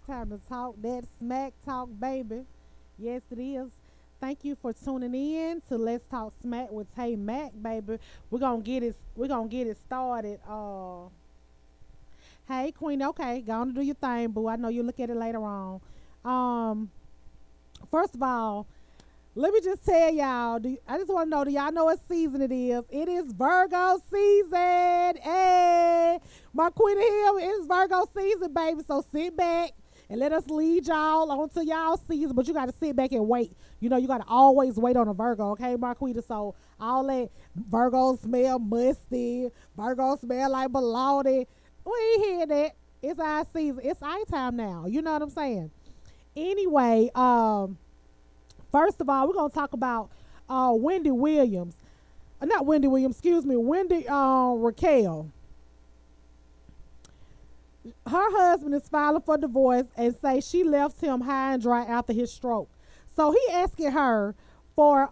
It's time to talk that smack talk, baby. Yes, it is. Thank you for tuning in to Let's Talk Smack with TayMack, baby. We're gonna get it started. Hey Queen, okay, go on and do your thing, boo. I know you'll look at it later on. Um, First of all, let me just tell y'all. I just want to know, do y'all know what season it is? It is Virgo season. Hey, my Queen of Hill, it's Virgo season, baby. So sit back and let us lead y'all onto y'all season. But you got to sit back and wait. You know, you got to always wait on a Virgo, okay, Marquita? So all that Virgo smell musty, Virgo smell like baloney. We ain't hear that. It's our season. It's our time now. You know what I'm saying? Anyway, first of all, we're gonna talk about Wendy Williams. Not Wendy Williams, excuse me, Wendy Raquel. Her husband is filing for divorce and say she left him high and dry after his stroke. So he asking her for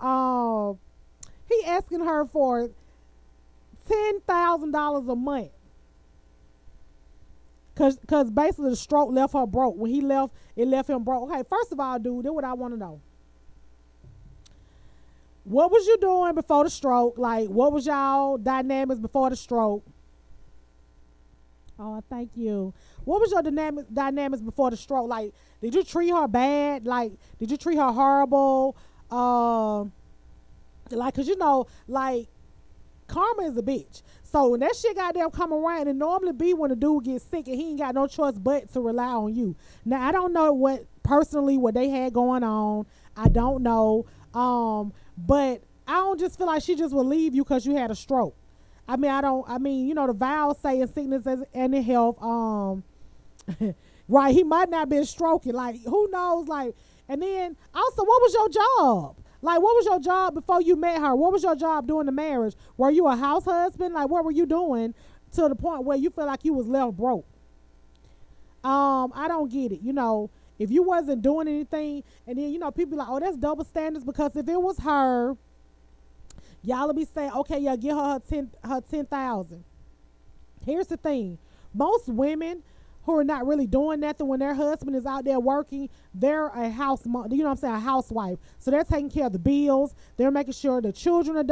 $10,000 a month. Cause basically the stroke left her broke. When he left, it left him broke. Okay, first of all, dude, this is what I want to know. What was you doing before the stroke? Like, what was y'all dynamics before the stroke? Oh, thank you. What was your dynamics before the stroke? Like, did you treat her bad? Like, did you treat her horrible? Like, cause you know, like, karma is a bitch. So when that shit goddamn come around, it normally be when a dude gets sick and he ain't got no choice but to rely on you. Now I don't know what they had going on. I don't know. But I don't just feel like she just will leave you because you had a stroke. You know, the vows say in sickness and in health, right, he might not been stroking. Like, who knows? Like, and then also, what was your job? Like, what was your job before you met her? What was your job during the marriage? Were you a house husband? Like, what were you doing to the point where you feel like you was left broke? I don't get it. You know, if you wasn't doing anything, and then, you know, people like, oh, that's double standards, because if it was her, y'all will be saying, okay, yeah, give her 10,000. Here's the thing. Most women who are not really doing nothing when their husband is out there working, they're a house mom, you know what I'm saying, a housewife. So they're taking care of the bills. They're making sure the children are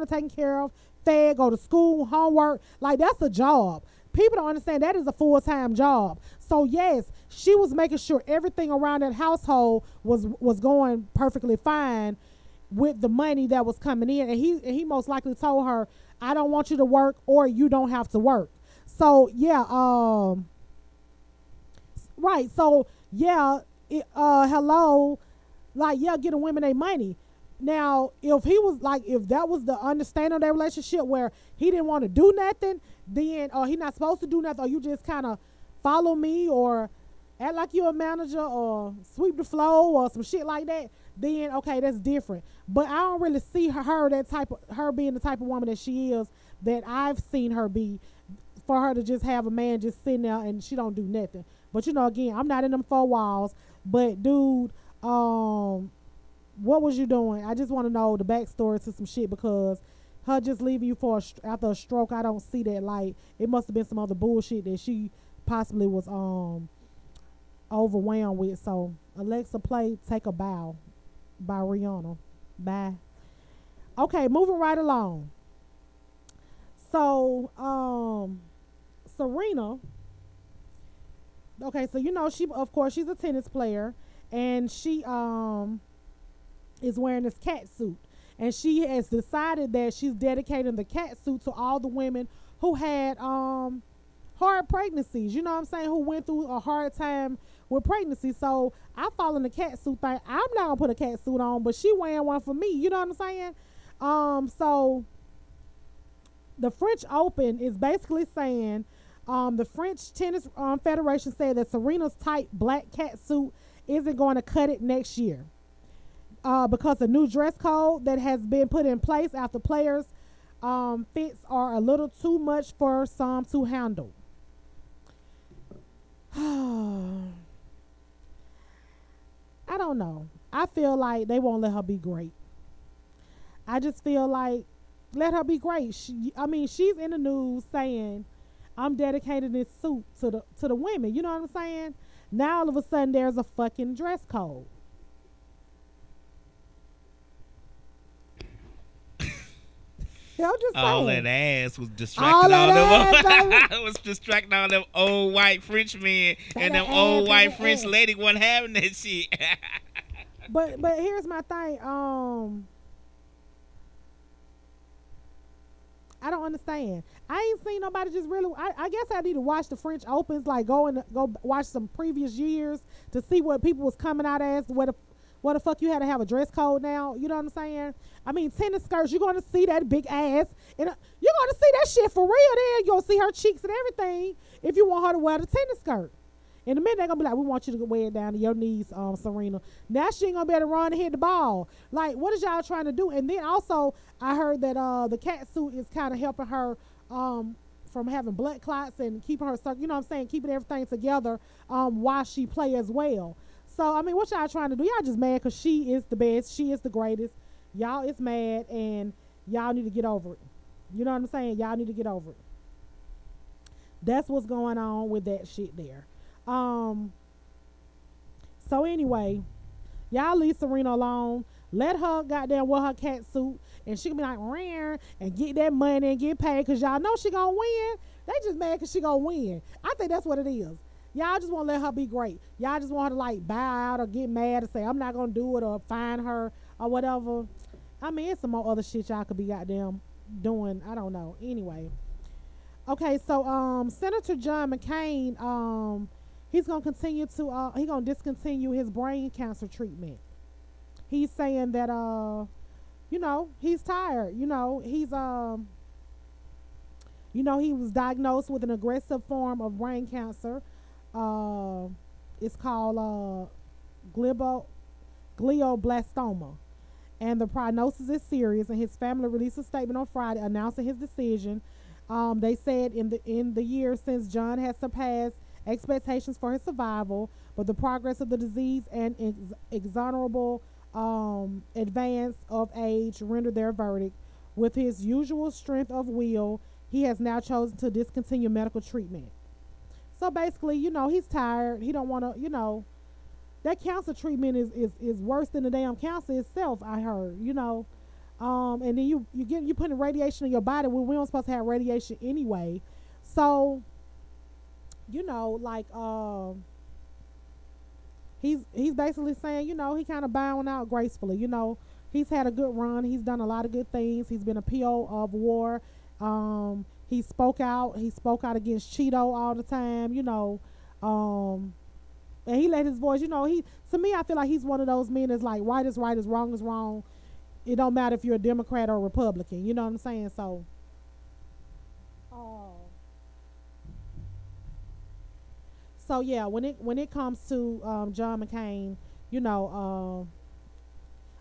taken care of, fed, go to school, homework. Like, that's a job. People don't understand that is a full-time job. So yes, she was making sure everything around that household was going perfectly fine with the money that was coming in. And he most likely told her, I don't want you to work, or you don't have to work. So yeah, right. So yeah, hello, like, yeah, getting women their money. Now, if that was the understanding of their relationship, where he didn't want to do nothing, then, or he not supposed to do nothing, or you just kind of follow me, or act like you're a manager, or sweep the floor, or some shit like that, then okay, that's different. But I don't really see her being the type of woman that she is, that I've seen her be, for her to just have a man just sitting there and she don't do nothing. But you know, again, I'm not in them four walls. But dude, what was you doing? I just want to know the backstory to some shit, because her just leaving you after a stroke, I don't see that. Like, it must have been some other bullshit that she possibly was overwhelmed with. So Alexa, play "Take a Bow" by Rihanna. Bye. Okay, moving right along. So Serena. Okay, so you know, she's a tennis player, and she is wearing this cat suit, and she has decided that she's dedicating the cat suit to all the women who had hard pregnancies. You know what I'm saying? Who went through a hard time with pregnancy. So I fall in the cat suit thing. I'm not gonna put a cat suit on, but she wearing one for me. You know what I'm saying? So the French Open is basically saying, the French Tennis Federation said that Serena's tight black cat suit isn't going to cut it next year, because a new dress code that has been put in place after players' fits are a little too much for some to handle. I don't know. I feel like they won't let her be great. I just feel like, let her be great. She's in the news saying, I'm dedicating this suit to the women. You know what I'm saying? Now all of a sudden there's a fucking dress code. I'm just All saying. that ass was All distracting all that them. ass, It was distracting all them old white French men and that them old ass, white that French ass. lady wasn't having that shit. But here's my thing. I don't understand. I ain't seen nobody just really. I guess I need to watch the French Opens, like go watch some previous years to see what people was coming out as. What the fuck you had to have a dress code now? You know what I'm saying? I mean, tennis skirts. You're gonna see that big ass, and you're gonna see that shit for real. Then you're gonna see her cheeks and everything if you want her to wear the tennis skirt. In a minute, they're gonna be like, we want you to wear it down to your knees, Serena. Now she ain't gonna be able to run and hit the ball. Like, what is y'all trying to do? And then also, I heard that the cat suit is kind of helping her from having blood clots and keeping her, you know what I'm saying, keeping everything together while she play as well. So, I mean, what y'all trying to do? Y'all just mad because she is the best. She is the greatest. Y'all is mad, and y'all need to get over it. You know what I'm saying? Y'all need to get over it. That's what's going on with that shit there. So anyway, y'all leave Serena alone. Let her goddamn wear her cat suit, and she can be like, rare, and get that money and get paid, because y'all know she gonna win. They just mad because she gonna win. I think that's what it is. Y'all just want to let her be great. Y'all just want her to like bow out or get mad and say, I'm not gonna do it, or fine her or whatever. I mean, it's some more other shit y'all could be goddamn doing. I don't know. Anyway. Okay, so Senator John McCain, he's gonna continue to he's gonna discontinue his brain cancer treatment. He's saying that you know, he's tired. You know, he's you know, he was diagnosed with an aggressive form of brain cancer. It's called glioblastoma, and the prognosis is serious. And his family released a statement on Friday announcing his decision. They said in the years since John has surpassed expectations for his survival, but the progress of the disease and inexorable advance of age rendered their verdict. With his usual strength of will, he has now chosen to discontinue medical treatment. So basically, you know, he's tired. He don't want to, you know, that cancer treatment is worse than the damn cancer itself, I heard, you know. And then you putting radiation in your body when we don't supposed to have radiation anyway. So, you know, like he's basically saying, you know, he kind of bowing out gracefully. You know, he's had a good run. He's done a lot of good things. He's been a PO of war. He spoke out. He spoke out against Cheeto all the time. You know, and he let his voice. You know, to me, I feel like he's one of those men that's like right is right, is wrong. It don't matter if you're a Democrat or a Republican. You know what I'm saying? So, so yeah, when it comes to John McCain, you know,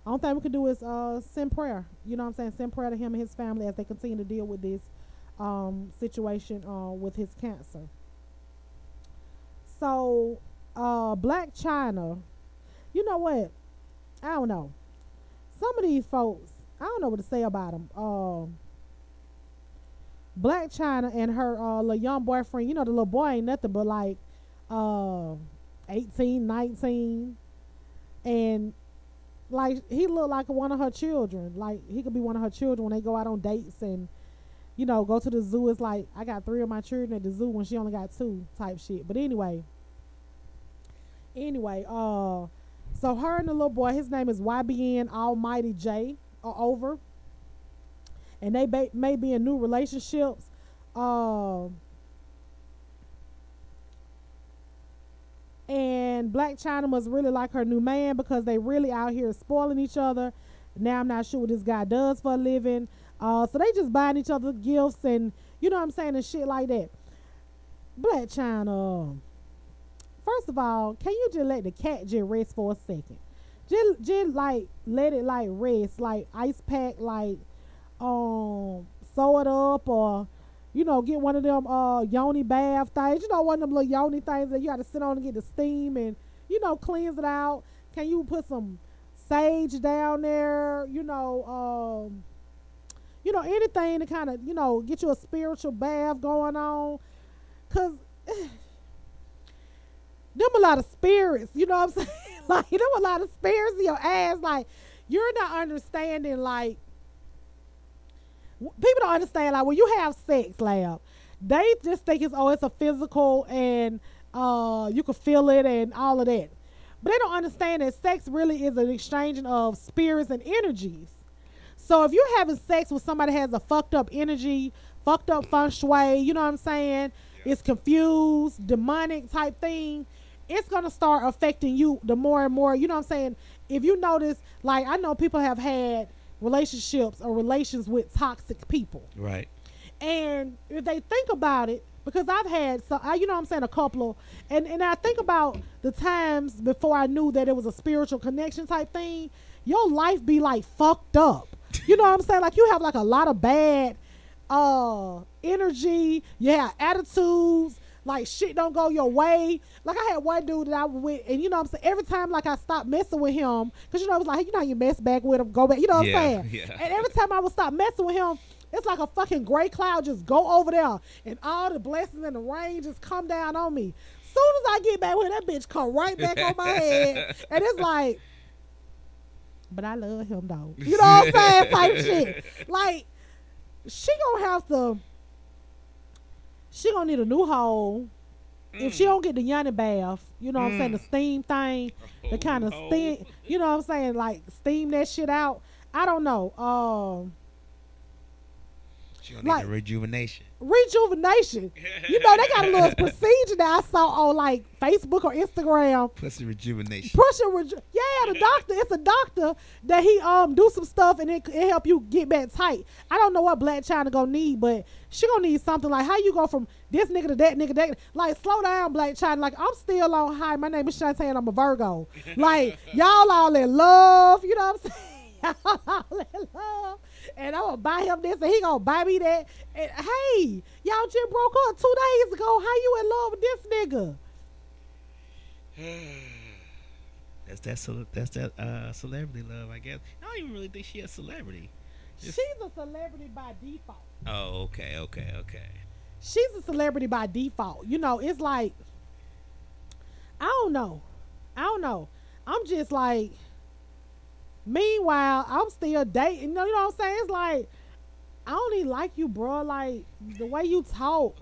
only thing we can do is send prayer. You know what I'm saying? Send prayer to him and his family as they continue to deal with this situation with his cancer. So, Black China, you know what? I don't know. Some of these folks, I don't know what to say about them. Black China and her little young boyfriend, you know, the little boy ain't nothing but like 18, 19. And like he looked like one of her children. Like he could be one of her children when they go out on dates and, you know, go to the zoo. It's like I got 3 of my children at the zoo when she only got 2 type shit. But anyway, so her and the little boy, his name is YBN Almighty J, are over, and they may be in new relationships. And Black China must really like her new man because they really out here spoiling each other. Now I'm not sure what this guy does for a living. So they just buying each other gifts and, you know what I'm saying, and shit like that. Black China, first of all, can you just let the cat just rest for a second? Just like let it like rest, like ice pack, like sew it up, or you know, get one of them yoni bath things. You know, one of them little yoni things that you got to sit on and get the steam and, you know, cleanse it out. Can you put some sage down there? You know, anything to kind of, you know, get you a spiritual bath going on. cause them a lot of spirits, you know what I'm saying? Like, them a lot of spirits in your ass. Like, you're not understanding, like, people don't understand, like, when you have sex, Lab, they just think it's a physical and you can feel it and all of that. But they don't understand that sex really is an exchanging of spirits and energies. So if you're having sex with somebody that has a fucked up energy, fucked up feng shui, you know what I'm saying? Yeah. It's confused, demonic type thing. It's going to start affecting you the more and more. You know what I'm saying? If you notice, like, I know people have had relationships or relations with toxic people. Right. And if they think about it, because I've had, you know what I'm saying, a couple of, and I think about the times before I knew that it was a spiritual connection type thing, your life be like fucked up. You know what I'm saying? Like, you have like a lot of bad energy, you have attitudes, like shit don't go your way. Like, I had one dude that I was with, and you know what I'm saying, every time like I stopped messing with him, because you know, it was like, hey, you know how you mess back with him, go back, you know what I'm saying? Yeah. And every time I would stop messing with him, it's like a fucking gray cloud just go over there, and all the blessings and the rain just come down on me. Soon as I get back with that bitch come right back on my head, and it's like, but I love him though. You know what I'm saying? Type shit. Like, she gonna need a new hole. If she don't get the yoni bath, you know what I'm saying, the steam thing, the kind of steam, you know what I'm saying, like steam that shit out. I don't know. She gonna need a rejuvenation. Rejuvenation. You know, they got a little procedure that I saw on like Facebook or Instagram. Pussy rejuvenation. Yeah, the doctor. It's a doctor that he do some stuff and it help you get back tight. I don't know what Black China gonna need, but she gonna need something like how you go from this nigga to that nigga. That, like, slow down, Black China. Like, I'm still on. Hi, my name is Shantae and I'm a Virgo. Like, y'all all in love. You know what I'm saying? Y'all all in love. And I'm gonna buy him this and he gonna buy me that. And hey, y'all just broke up 2 days ago. How you in love with this nigga? That's that celebrity love, I guess. I don't even really think she a celebrity. She's a celebrity by default. Oh, okay. She's a celebrity by default. You know, it's like, I don't know. I'm just like, meanwhile, I'm still dating. You know what I'm saying? It's like, I don't even like you, bro. Like, the way you talk.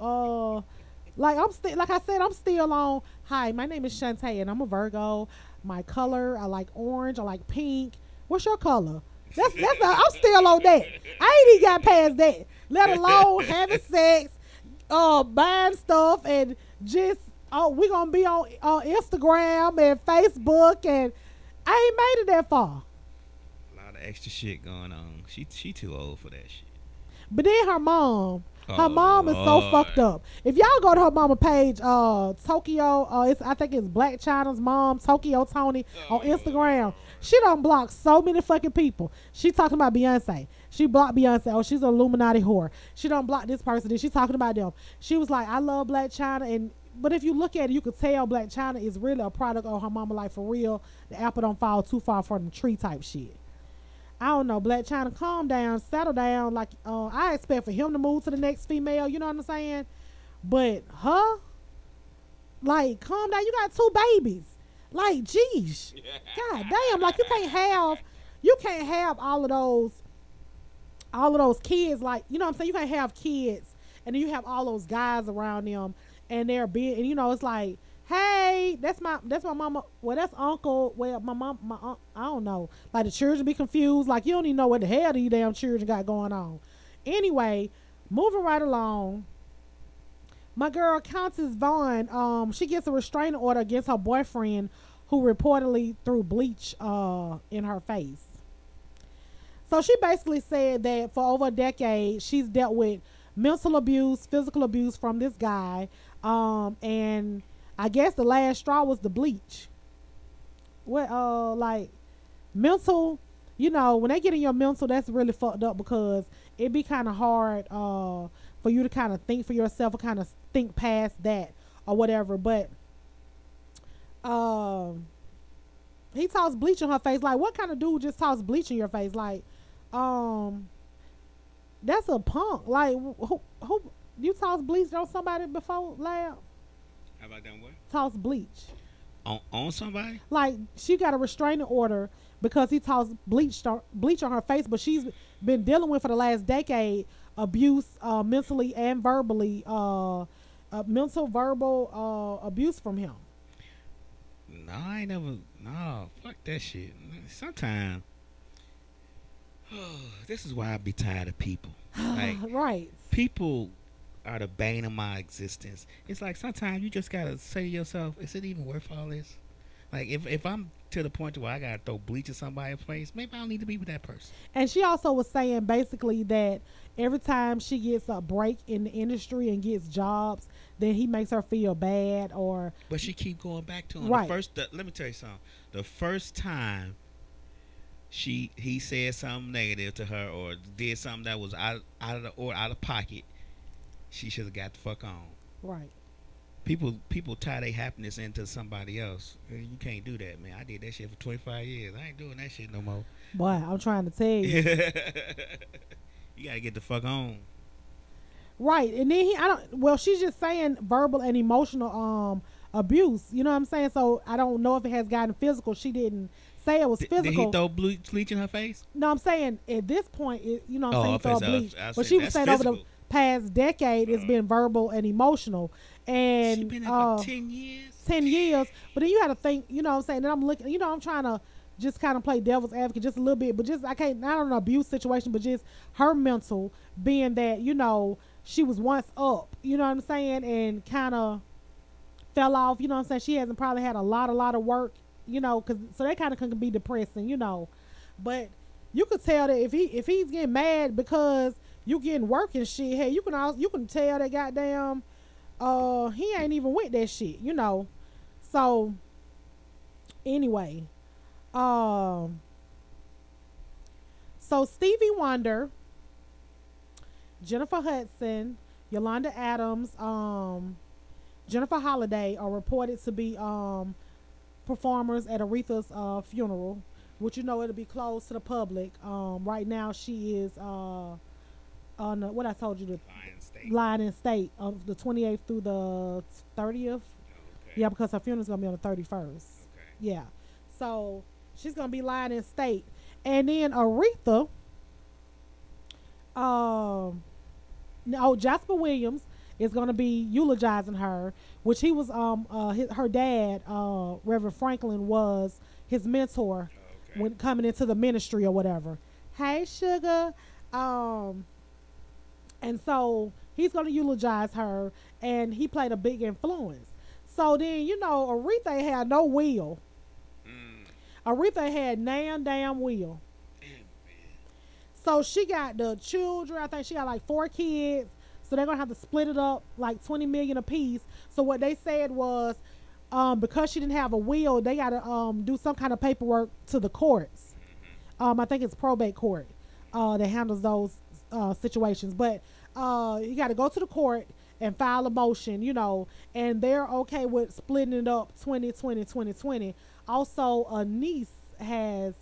Like, like I said, I'm still on. Hi, my name is Shantae, and I'm a Virgo. My color, I like orange. I like pink. What's your color? I'm still on that. I ain't even got past that. Let alone having sex, buying stuff, and just we gonna be on Instagram and Facebook, and I ain't made it that far. Extra shit going on. She too old for that shit. But then her mom is so fucked up. If y'all go to her mama page, Tokyo, I think it's Black China's mom, Tokyo Tony, on Instagram. She done blocked so many fucking people. She talking about Beyonce. She blocked Beyonce. Oh, she's an Illuminati whore. She done blocked this person. Then she talking about them. She was like, I love Black China, but if you look at it, you could tell Black China is really a product of her mama. Like, for real, the apple don't fall too far from the tree type shit. I don't know, Black China, calm down, settle down. Like, I expect for him to move to the next female, you know what I'm saying? But her, like, calm down. You got 2 babies. Like, geez, god damn. Like, you can't have all of those kids. Like, you know what I'm saying? You can't have kids and then you have all those guys around them, and they're being, and you know, it's like, hey, that's my mama. Well, that's uncle. Well, my mom, I don't know. Like, the children be confused. Like, you don't even know what the hell these damn children got going on. Anyway, moving right along. My girl Countess Vaughn, she gets a restraining order against her boyfriend, who reportedly threw bleach in her face. So she basically said that for over a decade, she's dealt with mental abuse, physical abuse from this guy, and I guess the last straw was the bleach. What, like, mental, you know, when they get in your mental, that's really fucked up, because it be kind of hard for you to kind of think for yourself or kind of think past that or whatever. But he tossed bleach in her face. Like, what kind of dude just tossed bleach in your face? Like, that's a punk. Like, who You toss bleach on somebody before, Lab? Have I done what? Toss bleach. On somebody? Like she got a restraining order because he tossed bleach on her face, but she's been dealing with for the last decade abuse, mentally and verbally, mental verbal abuse from him. No, I ain't never. No, fuck that shit. Sometimes, this is why I be tired of people. Like, Right. people are the bane of my existence. It's like sometimes you just gotta say to yourself, is it even worth all this? Like, if I'm to the point where I gotta throw bleach at somebody's face, maybe I don't need to be with that person. And she also was saying basically that every time she gets a break in the industry and gets jobs, then he makes her feel bad or. But she keep going back to him. Right. Let me tell you something. The first time he said something negative to her or did something that was out of pocket, she should have got the fuck on. Right. People tie their happiness into somebody else. You can't do that, man. I did that shit for 25 years. I ain't doing that shit no more. Boy, I'm trying to tell you. You gotta get the fuck on. Right. And then she's just saying verbal and emotional abuse. You know what I'm saying? So I don't know if it has gotten physical. She didn't say it was physical. Did he throw bleach in her face? No, I'm saying at this point, you know what I'm saying, throw bleach. But she was saying physical. Over the past decade, it's been verbal and emotional. And she been there for 10 years. 10 years. But then you had to think, you know what I'm saying, then I'm looking, you know, I'm trying to just kind of play devil's advocate just a little bit, but just not on an abuse situation, but just her mental being that, you know, she was once up, you know what I'm saying, and kind of fell off, you know what I'm saying. She hasn't probably had a lot of work, you know, so that kind of can be depressing, you know. But you could tell that if he's getting mad because you getting work and shit, hey, you can tell that goddamn he ain't even with that shit, you know. So anyway, so Stevie Wonder, Jennifer Hudson, Yolanda Adams, Jennifer Holliday are reported to be performers at Aretha's funeral, which, you know, it'll be closed to the public. Right now she is on what I told you, the Lion in State of the 28th through the 30th. Okay. Yeah, because her funeral's gonna be on the 31st. Okay. Yeah, so she's gonna be lying in state. And then Aretha, Jasper Williams is gonna be eulogizing her, which he was her dad, Reverend Franklin, was his mentor when coming into the ministry or whatever. Hey, sugar. And so he's gonna eulogize her, and he played a big influence. So then, you know, Aretha had no will. Aretha had damn will. So she got the children. I think she got like 4 kids. So they're gonna have to split it up like $20 million apiece. So what they said was, because she didn't have a will, they gotta do some kind of paperwork to the courts. I think it's probate court that handles those situations. But you got to go to the court and file a motion, you know, and they're okay with splitting it up 2020. Also, a niece has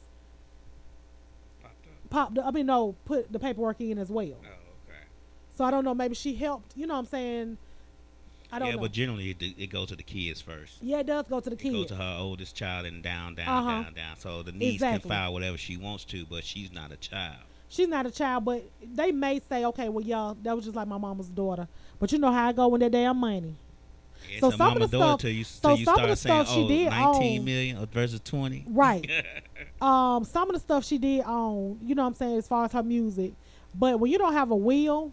popped up. I mean, no, put the paperwork in as well. Oh, okay. So I don't know. Maybe she helped. You know what I'm saying? I don't know. Yeah, but generally it goes to the kids first. Yeah, it does go to the kids. It goes to her oldest child and down. So the niece can file whatever she wants to, but she's not a child. She's not a child, but they may say, okay, well, y'all, that was just like my mama's daughter. But you know how I go with that damn money. Yeah, so some of the stuff, till you start saying, she did 19 million versus 20. Right. Some of the stuff she did own, you know what I'm saying, as far as her music. But when you don't have a will,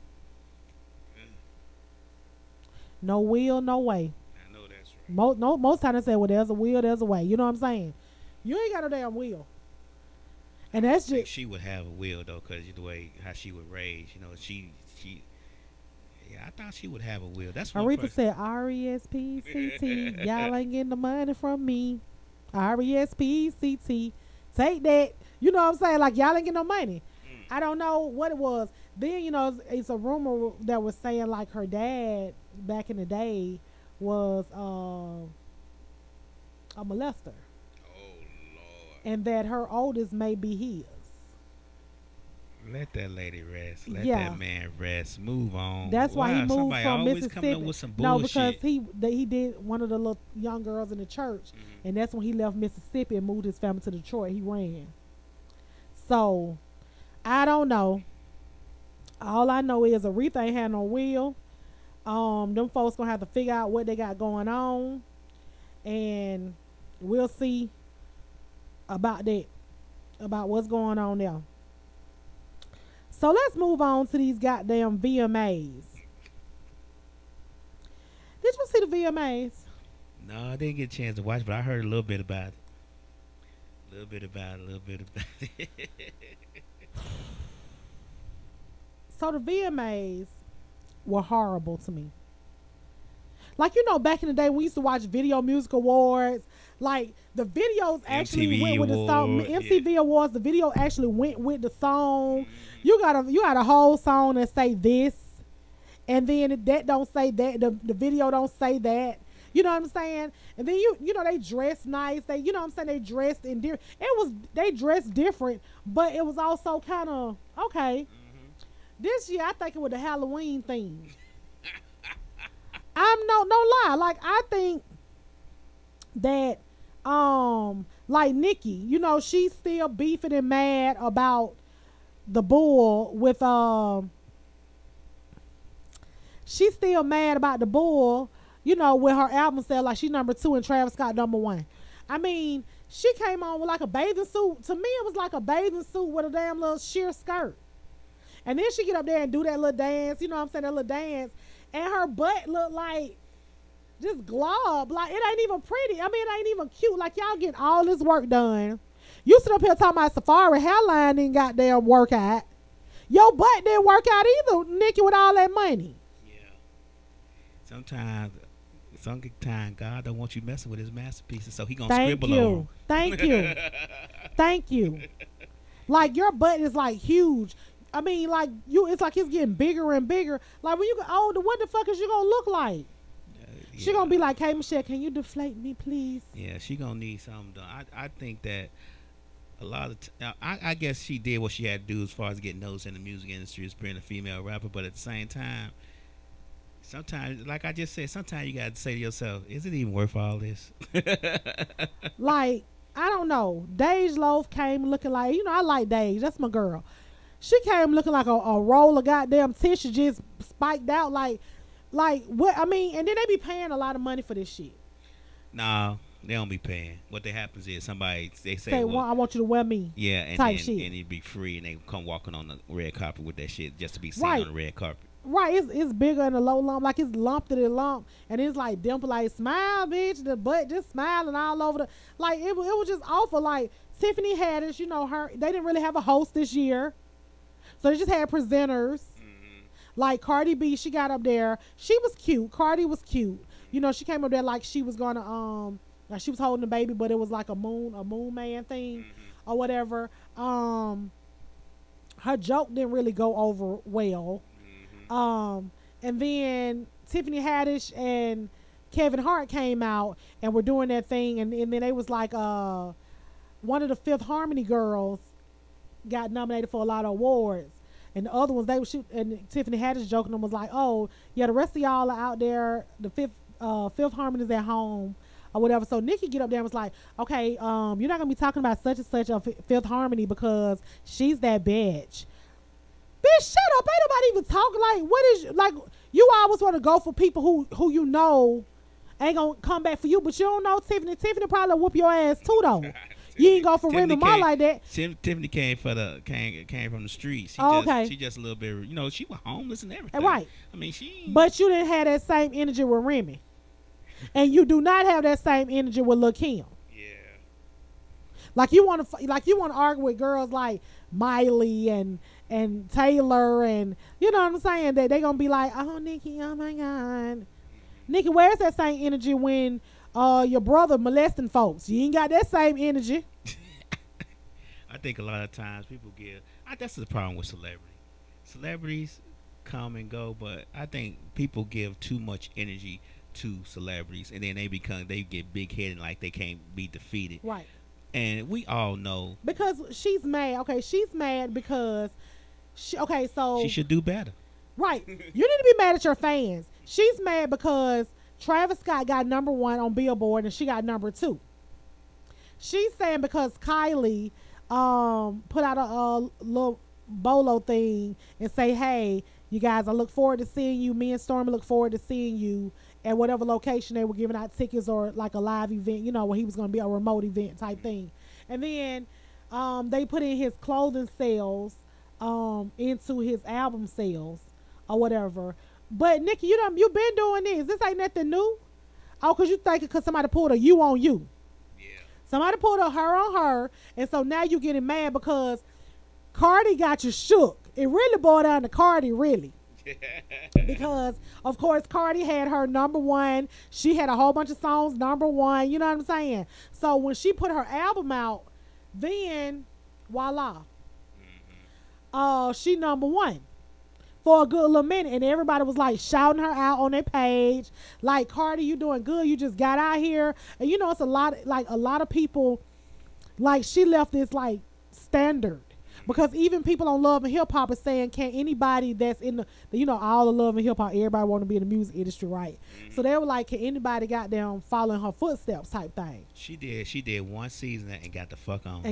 no will, no way. I know that's right. Most times they say, well, there's a will, there's a way. You know what I'm saying? You ain't got no damn will. And that's just. She would have a will though, because the way how she would raise, you know, she. Yeah, I thought she would have a will. That's what Aretha said. R-E-S-P-C-T. Y'all ain't getting the money from me. R-E-S-P-C-T. Take that. You know what I'm saying? Like, y'all ain't getting no money. I don't know what it was. Then, you know, it's a rumor that was saying like her dad back in the day was a molester. Oh Lord. And that her oldest may be his. Let that lady rest. Let Yeah. that man rest. Move on. That's why he moved somebody from always Mississippi. coming up with some No, bullshit. because he did one of the little young girls in the church, and that's when he left Mississippi and moved his family to Detroit. He ran. So I don't know. All I know is Aretha ain't had no will. Them folks gonna have to figure out what they got going on, and we'll see about that, about what's going on there. So let's move on to these goddamn VMAs. Did you see the VMAs? No, I didn't get a chance to watch, but I heard a little bit about it. A little bit about it. So the VMAs were horrible to me. Like, you know, back in the day, we used to watch Video Music Awards. Like, the videos actually MTV went with the song. Award, MTV Awards, the video actually went with the song. You got a whole song that say this, and then that don't say that. The video don't say that. You know what I'm saying? And then you know they dressed nice. They, you know what I'm saying, they dressed in different. They dressed different, but it was also kind of okay. This year, I think it was the Halloween theme. I'm no lie. Like, I think that like Nikki, you know, she's still beefing and mad about the bull with she's still mad about the bull, you know, with her album sale, like she's #2 and Travis Scott #1. I mean, she came on with like a bathing suit. To me, it was like a bathing suit with a damn little sheer skirt. And then she get up there and do that little dance, you know what I'm saying, that little dance. And her butt look like just glob. Like, it ain't even pretty. I mean, it ain't even cute. Like, y'all getting all this work done. You sit up here talking about Safari hairline didn't goddamn work out. Your butt didn't work out either, Nikki, with all that money. Yeah. Sometimes God don't want you messing with his masterpieces, so he gonna scribble on them. Thank you. Thank you. Like, your butt is like huge. I mean, like, it's like it's getting bigger and bigger. Like, when you get older, what the fuck is you gonna look like? Yeah. She gonna be like, hey, Michelle, can you deflate me, please? Yeah, she gonna need something done. I think that a lot of I guess she did what she had to do as far as getting noticed in the music industry as being a female rapper, but at the same time, sometimes, like I just said, sometimes you gotta say to yourself, is it even worth all this? Like, I don't know. Dej Loaf came looking like, you know, I like Dej. That's my girl. She came looking like a roll of goddamn tissue just spiked out. Like what? I mean, and then they be paying a lot of money for this shit. Nah, they don't be paying. What that happens is they say, well, I want you to wear me. Yeah, and type then, shit. and it'd be free, and they come walking on the red carpet with that shit just to be seen Right. on the red carpet. Right, it's bigger and a low lump, like it's lumped to the lump, and it's like dimple, like smile, bitch, the butt just smiling all over the, like it was just awful. Like Tiffany Haddish, you know, they didn't really have a host this year, so they just had presenters. Like Cardi B, she got up there, she was cute. Cardi was cute, you know, she came up there like she was gonna like she was holding a baby, but it was like a moon man thing or whatever. Her joke didn't really go over well. And then Tiffany Haddish and Kevin Hart came out and were doing that thing, and then they was like one of the Fifth Harmony girls got nominated for a lot of awards, and the other ones they would shoot, and Tiffany Haddish joking them was like, oh yeah, the rest of y'all are out there, the Fifth Harmony's at home or whatever. So Nikki get up there and was like, okay, you're not gonna be talking about such and such of Fifth Harmony because she's that bitch. Bitch, shut up. Ain't nobody even talking. Like, what is, like, you always want to go for people who you know ain't gonna come back for you, but you don't know Tiffany. Tiffany probably whoop your ass too, though. You ain't go for Remy Ma like that. Tiffany came from the streets. She just a little bit, you know, she was homeless and everything. Right. I mean, but you didn't have that same energy with Remy. And you do not have that same energy with Lil' Kim. Yeah. Like you want to argue with girls like Miley and Taylor, and you know what I'm saying, that they gonna be like, oh Nikki, oh my God, Nikki, where's that same energy when your brother molesting folks? You ain't got that same energy. I think a lot of times people that's the problem with celebrities come and go, but I think people give too much energy to celebrities, and then they get big headed, like they can't be defeated. Right. And we all know, because she's mad. Okay, she's mad because Okay, so she should do better. Right. You need to be mad at your fans. She's mad because Travis Scott got #1 on Billboard and she got #2. She's saying because Kylie put out a little bolo thing and say, hey, you guys, I look forward to seeing you. Me and Stormy look forward to seeing you at whatever location they were giving out tickets or like a live event, you know, where he was going to be a remote event type thing. And then they put in his clothing sales into his album sales or whatever. But Nikki, you've been doing this. This ain't nothing new. Oh, because you think because somebody pulled a you on you. Yeah. Somebody pulled a her on her. And so now you getting mad because Cardi got you shook. It really boiled down to Cardi, really. Because, of course, Cardi had her #1. She had a whole bunch of songs #1. You know what I'm saying? So when she put her album out, then, voila. She #1 for a good little minute, and everybody was like shouting her out on their page, like, Cardi, you doing good, you just got out here. And you know, it's a lot of people, like, she left this like standard, because even people on Love and Hip Hop are saying, can anybody that's in the, you know, all the Love and Hip Hop, everybody want to be in the music industry, right? So they were like, can anybody goddamn follow in her footsteps type thing? She did one season and got the fuck on.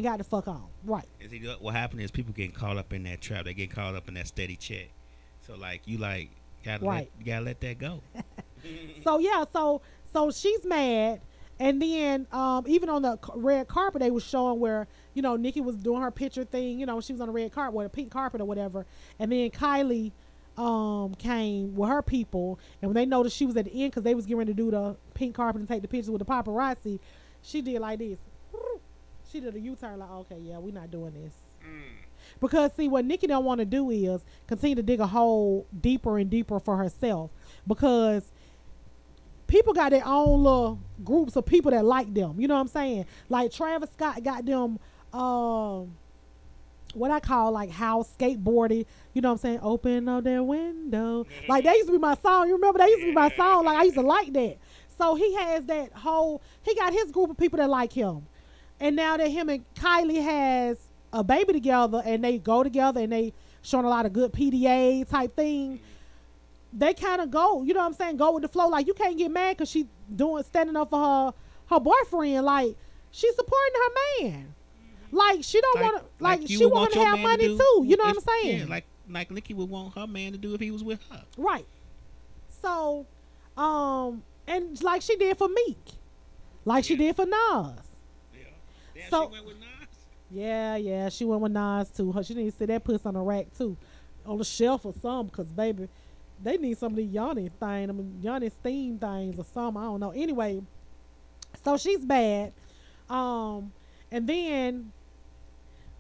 Right. And see, what happened is people getting caught up in that trap. They get caught up in that steady check. So like you gotta let that go. So yeah, so she's mad, and then even on the red carpet they was showing where, you know, Nikki was doing her picture thing. You know, she was on the red carpet with a pink carpet or whatever, and then Kylie came with her people, and when they noticed she was at the end because they was getting ready to do the pink carpet and take the pictures with the paparazzi, she did like this. She did a U-turn like, okay, yeah, we're not doing this. Because, see, what Nikki don't want to do is continue to dig a hole deeper and deeper for herself. Because people got their own little groups of people that like them. You know what I'm saying? Like, Travis Scott got them, what I call, like, house skateboarding. You know what I'm saying? Open up their window. Like, that used to be my song. You remember? That used to be my song. Like, I used to like that. So, he has that whole, he got his group of people that like him. And now that him and Kylie has a baby together and they go together and they showing a lot of good PDA type thing, they kind of go, you know what I'm saying, go with the flow. Like, you can't get mad because she standing up for her boyfriend. Like, she's supporting her man. Like, she don't want to, like she want him to have money too. You know what I'm saying? Yeah, like Nikki would want her man to do if he was with her. Right. So, and like she did for Meek, like she did for Nas. Yeah, so she went with Nas. Yeah, she went with Nas too. She need to sit that puss on the rack too, on the shelf or something. Cause baby, they need some of these Yanni things. I mean, Yanni steam things or something. I don't know. Anyway, so she's bad. And then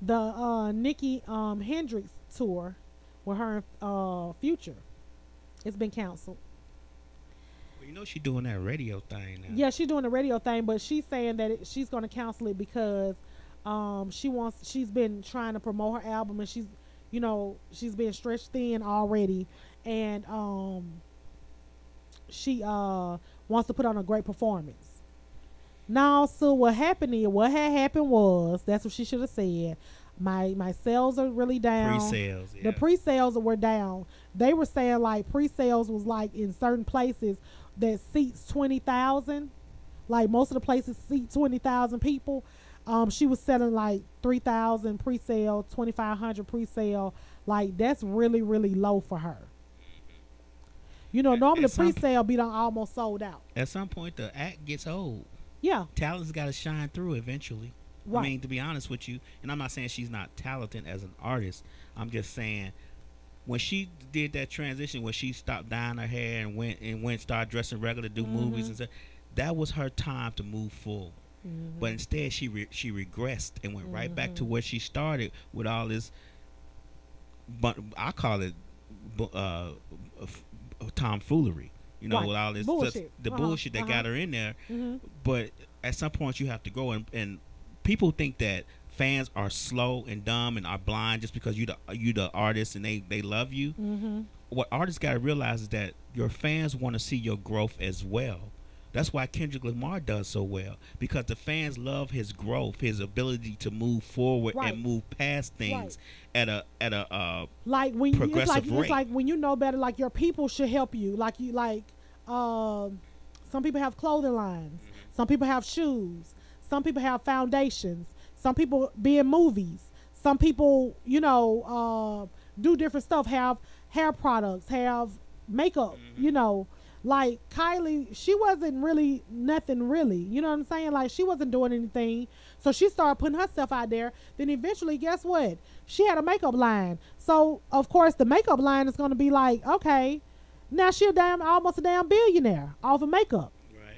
the Nikki Hendrix tour with her Future, it's been canceled. Well, you know she's doing that radio thing now. Yeah, she's doing the radio thing, but she's saying that she's going to cancel it because she's been trying to promote her album, and she's been stretched thin already, and she wants to put on a great performance. Now, so what had happened was, that's what she should have said. My sales are really down. Pre-sales, yeah. The pre-sales were down. They were saying like pre-sales was like in certain places that seats 20,000. Like most of the places seat 20,000 people. She was selling like 3,000 pre-sale, 2,500 pre-sale. Like that's really, really low for her. You know, normally the pre-sale be done almost sold out. At some point, the act gets old. Yeah. Talent's got to shine through eventually. Right. I mean, to be honest with you, and I'm not saying she's not talented as an artist. I'm just saying when she did that transition, when she stopped dyeing her hair and went start dressing regular, do movies and stuff, that was her time to move forward. But instead, she regressed and went right back to where she started with all this. But I call it tomfoolery. You know, with all this bullshit. the bullshit that got her in there. But at some point, you have to go and people think that fans are slow and dumb and are blind just because you the artist and they love you. What artists got to realize is that your fans want to see your growth as well. That's why Kendrick Lamar does so well, because the fans love his growth, his ability to move forward and move past things at a like when progressive rate. It's like when you know better, like your people should help you. Like some people have clothing lines, some people have shoes, some people have foundations, some people be in movies, some people do different stuff, have hair products, have makeup, like Kylie, she wasn't really nothing really, you know what I'm saying? Like she wasn't doing anything. So she started putting herself out there. Then eventually, guess what? She had a makeup line. So of course the makeup line is going to be like, okay, now she almost a damn billionaire off of makeup. Right.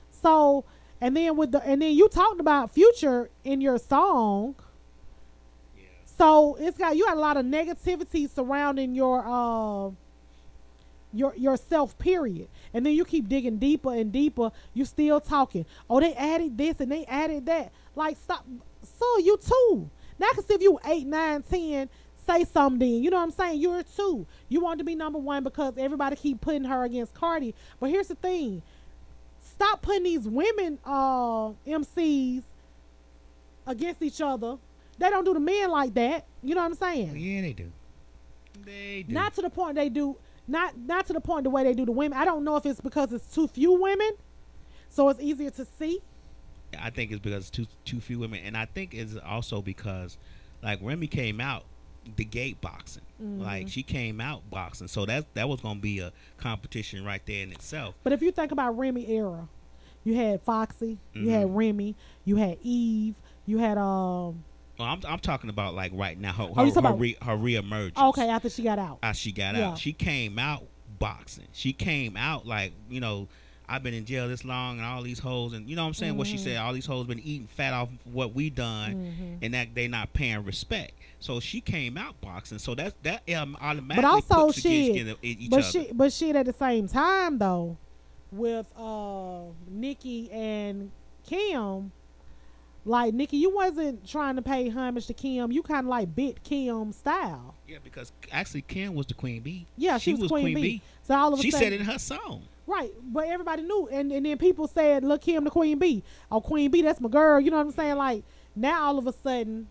So, and then you talked about Future in your song. Yeah. So you got a lot of negativity surrounding yourself, period. And then you keep digging deeper and deeper. You still talking. Oh, they added this and they added that. Like, stop. So you too. Now I can see if you 8, 9, 10, say something. You know what I'm saying? You're 2. You want to be number 1 because everybody keep putting her against Cardi. But here's the thing. Stop putting these women MCs against each other. They don't do the men like that. You know what I'm saying? Yeah, they do. They do. Not to the point they do. Not to the point the way they do the women. I don't know if it's because it's too few women, so it's easier to see. I think it's because it's too few women, and I think it's also because, like, Remy came out the gate boxing, like she came out boxing, so that was gonna be a competition right there in itself. But if you think about Remy era, you had Foxy, you had Remy, you had Eve, you had Well, I'm talking about like right now her reemergence. Okay, after she got out. She got out. She came out boxing. She came out like, I've been in jail this long and all these hoes, and you know what I'm saying, what she said, all these hoes been eating fat off what we done, and that they not paying respect. So she came out boxing. So that automatically but also puts against each other. But shit, at the same time though, with Nicki and Kim, like, Nicki, you wasn't trying to pay homage to Kim. You kind of like bit Kim style. Yeah, because actually Kim was the queen bee. Yeah, she was queen bee. So all of a sudden, she said it in her song. Right, but everybody knew. And then people said, look, Kim the queen bee. Oh, queen bee, that's my girl. You know what I'm saying? Like, now all of a sudden,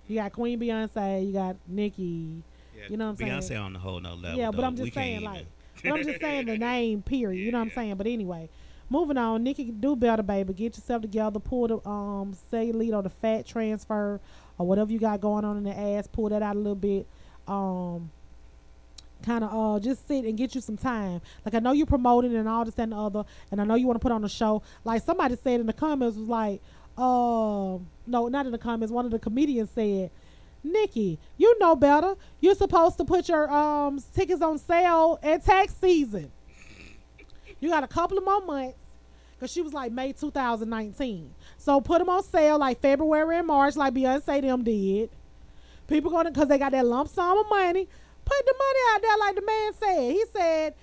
you got Queen Beyonce, you got Nicki. Yeah, you know what I'm saying? Beyonce on the whole nother level. Yeah, but I'm just saying, like, I'm just saying the name, period. You know what I'm saying? But anyway. Moving on, Nicki, do better, baby. Get yourself together. Pull the cellulite or the fat transfer or whatever you got going on in the ass. Pull that out a little bit. Kind of just sit and get you some time. Like, I know you promoting and all this and the other, and I know you want to put on a show. Like somebody said in the comments was like, no, not in the comments. One of the comedians said, Nicki, you know better. You're supposed to put your tickets on sale at tax season. You got a couple of more months, because she was like May 2019. So put them on sale like February and March, like Beyonce them did. People going to, because they got that lump sum of money, put the money out there like the man said. He said,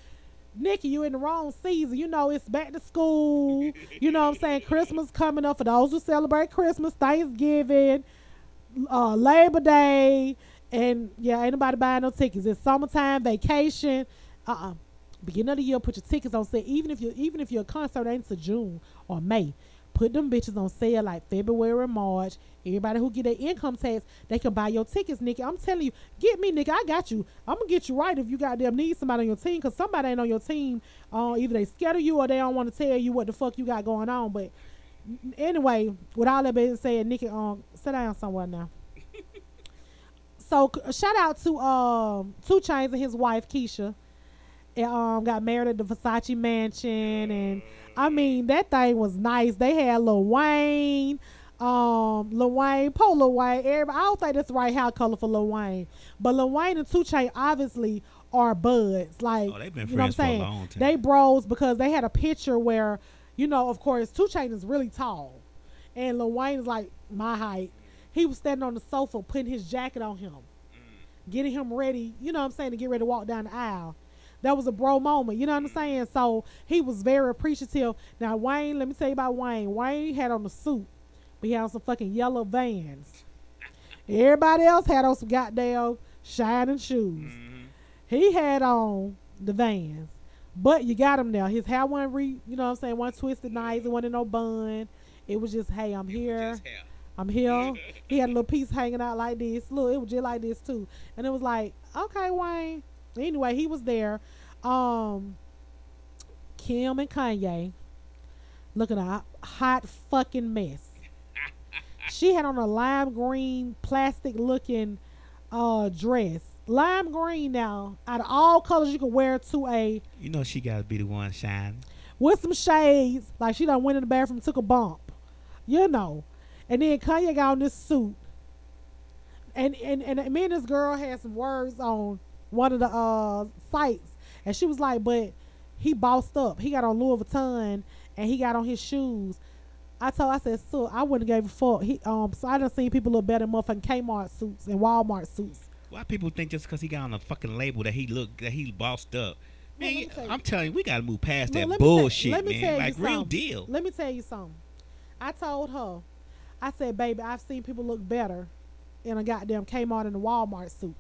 Nicki, you in the wrong season. You know, it's back to school. You know what I'm saying? Christmas coming up for those who celebrate Christmas, Thanksgiving, Labor Day. And, yeah, ain't nobody buying no tickets. It's summertime, vacation. Beginning of the year, put your tickets on sale. Even if your concert ain't to June or May, put them bitches on sale like February, March. Everybody who get their income tax, they can buy your tickets, Nicki. I'm telling you, get me, Nicki. I got you. I'm gonna get you right if you goddamn need somebody on your team, because somebody ain't on your team. Either they scared of you or they don't want to tell you what the fuck you got going on. But anyway, with all that being said, Nicki, sit down somewhere now. So shout out to 2 Chainz and his wife Keisha. Got married at the Versace mansion, and I mean that thing was nice. They had Lil Wayne, poor Lil Wayne. Everybody, I don't think that's the right hair color for Lil Wayne, but Lil Wayne and 2 Chainz obviously are buds. Like, they've been you know what I'm friends for a saying? long time. They bros, because they had a picture where, of course, 2 Chainz is really tall, and Lil Wayne is like my height. He was standing on the sofa putting his jacket on him, getting him ready. You know what I'm saying, to get ready to walk down the aisle. That was a bro moment, you know what I'm saying? So he was very appreciative. Now, Wayne, let me tell you about Wayne. Wayne had on a suit, but he had on some fucking yellow Vans. Everybody else had on some goddamn shining shoes. He had on the Vans. But you got him there. His hair wasn't you know what I'm saying, one twisted nice. It wasn't no bun. It was just, hey, I'm here. I'm here. He had a little piece hanging out like this. Look, it was just like this too. And it was like, okay, Wayne. Anyway, he was there. Kim and Kanye looking a hot fucking mess. She had on a lime green plastic looking dress. Lime green now, out of all colors you could wear to a, You know she gotta be the one shining. with some shades, like she done went in the bathroom and took a bump. You know. And then Kanye got on this suit. And me and this girl had some words on one of the sites. And she was like, but he bossed up. He got on Louis Vuitton and he got on his shoes. I said, so I wouldn't have gave a fuck. So I done seen people look better in motherfucking Kmart suits and Walmart suits. Why people think just because he got on a fucking label that he bossed up? Man, I'm telling you, we gotta move past that bullshit, man. Like real deal. Let me tell you something. I told her, I said, baby, I've seen people look better in a goddamn Kmart and a Walmart suit.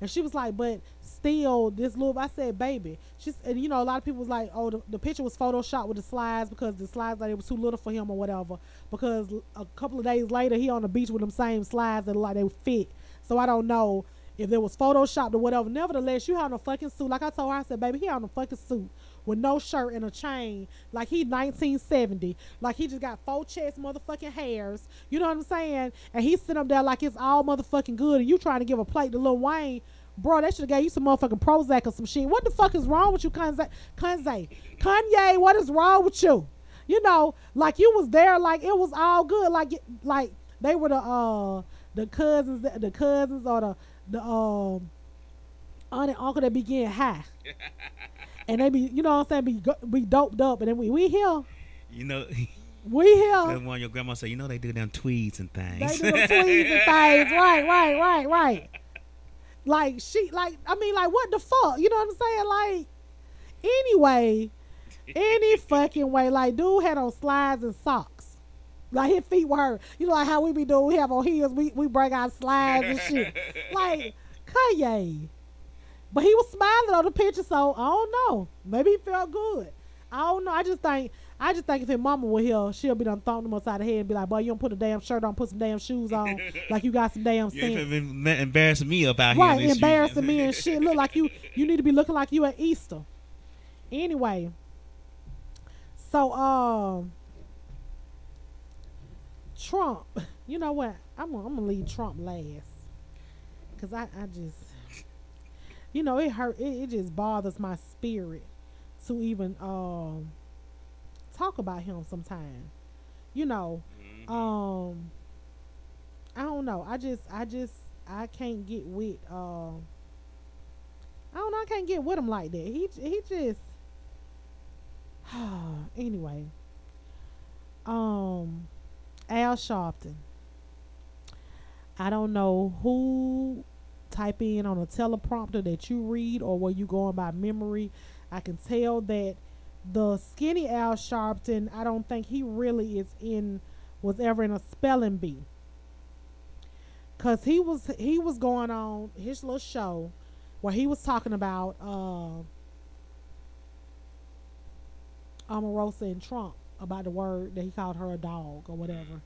And she was like, but still, this little, I said, baby. And you know, a lot of people was like, oh, the picture was photoshopped with the slides because the slides, like, it was too little for him or whatever. Because a couple of days later, he on the beach with them same slides that look like they would fit. So I don't know if there was photoshopped or whatever. Nevertheless, you had a fucking suit. Like I told her, I said, baby, he on a fucking suit with no shirt and a chain, like he 1970, like he just got 4 chest motherfucking hairs. You know what I'm saying? And he's sitting up there like it's all motherfucking good, and you trying to give a plate to Lil Wayne. Bro, they should have gave you some motherfucking Prozac or some shit. What the fuck is wrong with you, Kanye, what is wrong with you? You know, like you was there, like it was all good, like they were the cousins or the aunt and uncle that be getting high. And they be, you know what I'm saying, be doped up, and then we here. You know, we here. That's one your grandma said, you know, they do them tweeds and things. They do them tweeds and things, right. Like I mean, like what the fuck? You know what I'm saying? Like, anyway, any fucking way. Like, dude had on slides and socks. Like his feet were hurt. You know, like how we be doing. We have on heels. We bring out slides and shit. Like Kanye. But he was smiling on the picture, so I don't know. Maybe he felt good. I don't know. I just think if his mama were here, she'll be done throwing him upside the head and be like, boy, you don't put a damn shirt on, put some damn shoes on, like you got some damn sense. You been embarrassing me about right, here. Right, embarrassing me and shit. Look like you need to be looking like you at Easter. Anyway. So Trump, you know what? I'm gonna leave Trump last. Cause I just, you know, it hurt. It just bothers my spirit to even talk about him sometime. You know, I don't know. I can't get with I don't know. I can't get with him like that. He just anyway. Al Sharpton. I don't know who type in on a teleprompter that you read or where you going by memory. I can tell that the skinny Al Sharpton, I don't think he really was ever in a spelling bee. Cause he was going on his little show where he was talking about Omarosa and Trump about the word that he called her a dog or whatever.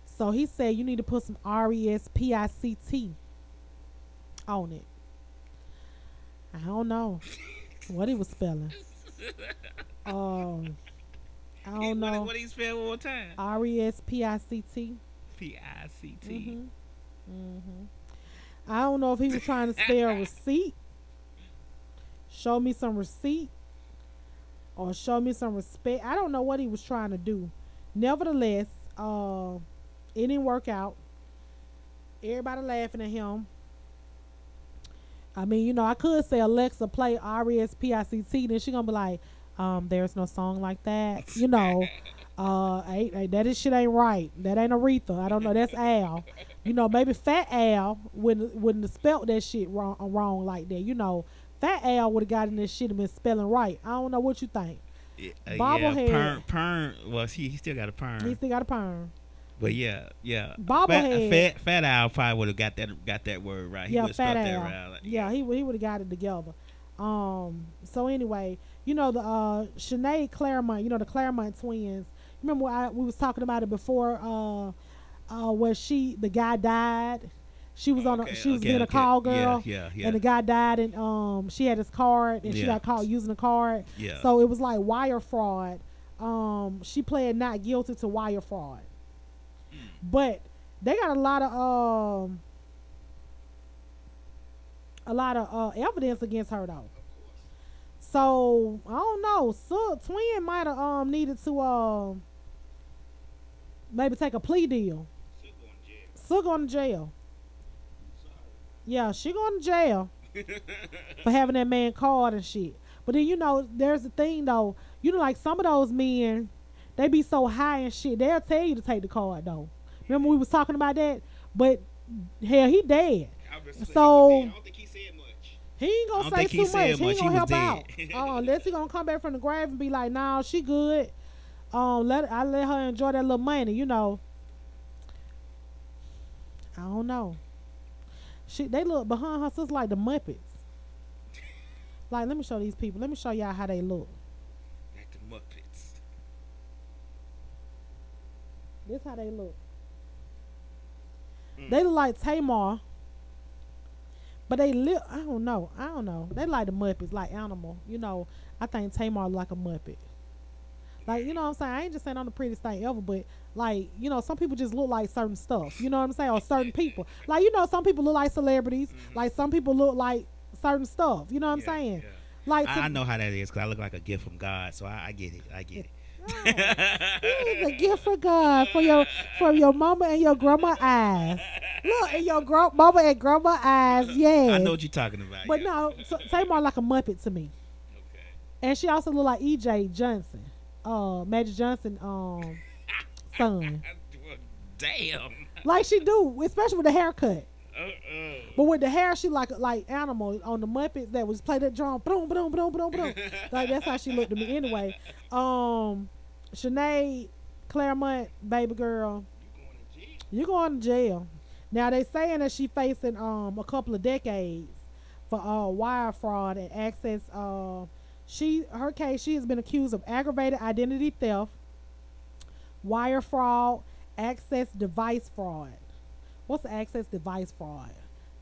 So he said you need to put some RESPICT on it. I don't know what he was spelling. I don't know. What he spelled one more time? RESPICT. PICT. I don't know if he was trying to spell receipt, show me some receipt, or show me some respect. I don't know what he was trying to do. Nevertheless, it didn't work out. Everybody laughing at him. I mean, you know, I could say Alexa play RESPICT, then she gonna be like, there's no song like that. You know, that shit ain't right. That ain't Aretha. I don't know. That's Al. You know, maybe Fat Al wouldn't have spelt that shit wrong like that. You know, Fat Al would have gotten this shit and been spelling right. I don't know what you think. Bobblehead. Yeah, perm. Well, he still got a perm. He still got a perm. But yeah. Bobblehead. Fat Al probably would have got that word right. He yeah, would have Fat spelled Al. that right. Yeah, he would have got it together. So anyway, you know, the Sinead Claremont, you know, the Claremont twins. Remember we was talking about it before, where the guy died. She was being a call girl, and the guy died, and she had his card, and she got caught using the card. Yeah. So it was like wire fraud. She pled not guilty to wire fraud, but they got a lot of evidence against her though. So I don't know. So Twin might have needed to maybe take a plea deal. Still going to jail. Yeah, she going to jail for having that man card and shit. But then, you know, there's the thing though. You know, like some of those men, they be so high and shit. They'll tell you to take the card though. Remember we was talking about that? But hell, he dead. So I don't think he said much. he ain't gonna say too much. He ain't gonna help out. Unless he gonna come back from the grave and be like, nah, she good. I let her enjoy that little money, you know. I don't know. They look behind her sister like the Muppets. Like, let me show these people. Let me show y'all how they look. Like the Muppets. This how they look. They look like TayMack. But they look, I don't know. They like the Muppets, like animal. You know, I think TayMack like a Muppet. Like, you know what I'm saying? I ain't just saying I'm the prettiest thing ever, but like, you know, some people just look like certain stuff. You know what I'm saying? Or certain people. Like, you know, some people look like celebrities. Like, some people look like certain stuff. You know what I'm saying? Yeah. Like, I know how that is because I look like a gift from God, so I get it. I get it. It's a gift from God from your mama and your grandma eyes. Look, in your mama and grandma eyes, yeah. I know what you're talking about. But no, say more like a Muppet to me. Okay. And she also look like E.J. Johnson, Magic Johnson, son. Damn. Like she do, especially with the haircut. But with the hair, she like animal on the Muppets that was play that drum, boom, boom, boom, boom, boom. Like that's how she looked to me anyway. Sinead Claremont, baby girl, you going to jail. Now they saying that she facing a couple of decades for wire fraud and access. Her case, she has been accused of aggravated identity theft, wire fraud, access device fraud. What's the access device fraud?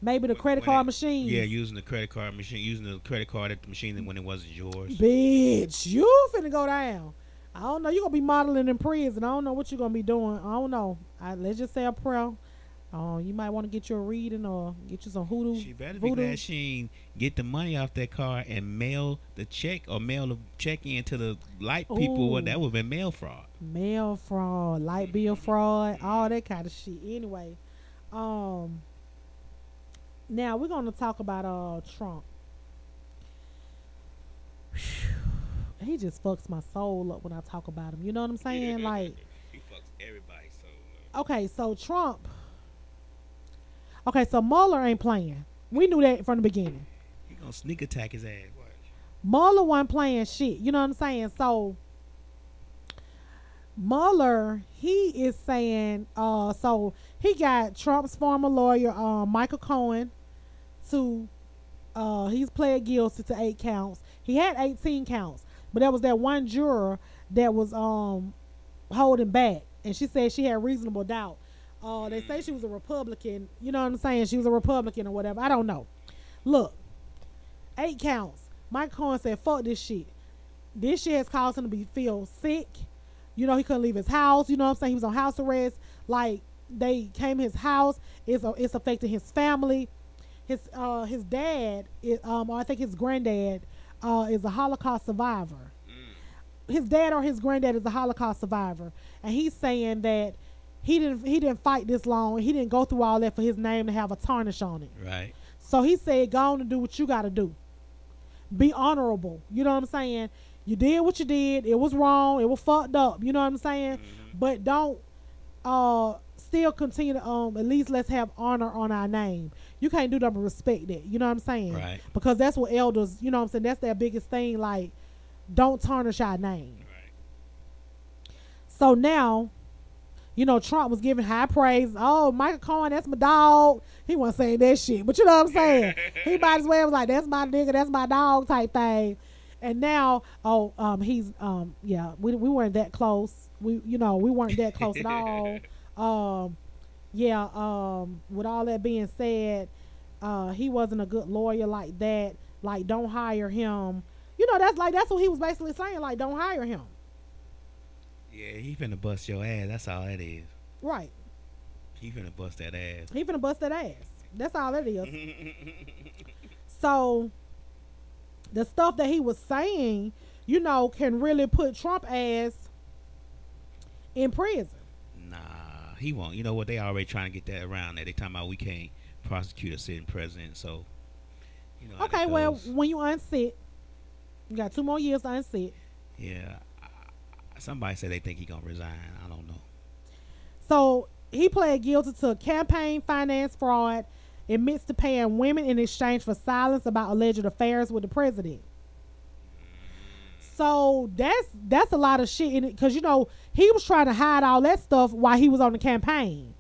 Maybe the credit card machine. Yeah, using the credit card machine, using the credit card at the machine when it wasn't yours. Bitch, you finna go down. I don't know. You're going to be modeling in prison. I don't know what you're going to be doing. I don't know. Let's just say a prayer. You might want to get you a reading or get you some hoodoo. She better be glad she ain't get the money off that car and mail the check or mail the check in to the light people. Well, that would have been mail fraud. Mail fraud, light bill fraud, all that kind of shit. Anyway, now we're going to talk about Trump. He just fucks my soul up when I talk about him. You know what I'm saying? Like, he fucks everybody's soul up. Okay, so Trump. Okay, so Mueller ain't playing. We knew that from the beginning. He gonna sneak attack his ass. Watch. Mueller wasn't playing shit. You know what I'm saying? So Mueller, he is saying, so he got Trump's former lawyer, Michael Cohen, to, he's pled guilty to 8 counts. He had 18 counts, but there was that one juror that was holding back, and she said she had reasonable doubt. They say she was a Republican. You know what I'm saying? She was a Republican or whatever. I don't know. Look, 8 counts. Mike Cohen said, fuck this shit. This shit has caused him to feel sick. You know, he couldn't leave his house. You know what I'm saying? He was on house arrest. Like, they came to his house. It's affecting his family. His dad, or I think his granddad, is a Holocaust survivor. His dad or his granddad is a Holocaust survivor. And he's saying that he didn't fight this long. He didn't go through all that for his name to have a tarnish on it. Right. So he said, go on and do what you got to do. Be honorable. You know what I'm saying? You did what you did. It was wrong. It was fucked up. You know what I'm saying? But don't still continue to at least let's have honor on our name. You can't do that but respect that. You know what I'm saying? Right. Because that's what elders, you know what I'm saying? That's their biggest thing. Like, don't tarnish our name. Right. So now, you know, Trump was giving high praise. Oh, Michael Cohen, that's my dog. He wasn't saying that shit, but you know what I'm saying? He might as well was like, that's my nigga, that's my dog type thing. And now, he's yeah, we weren't that close. We weren't that close at all. Yeah, with all that being said, he wasn't a good lawyer like that. Like, don't hire him. That's what he was basically saying. Like, don't hire him. Yeah, he finna bust your ass. That's all that is. Right. He finna bust that ass. He finna bust that ass. That's all it is. So, the stuff that he was saying, can really put Trump ass in prison. Nah, he won't. You know what? They already trying to get that around there. They talking about we can't prosecute a sitting president. So, okay, well, when you unsit, you got 2 more years to unsit. Yeah. Somebody said they think he gonna resign. I don't know. So he pled guilty to campaign finance fraud, admits to paying women in exchange for silence about alleged affairs with the president. So that's a lot of shit in it, because he was trying to hide all that stuff while he was on the campaign.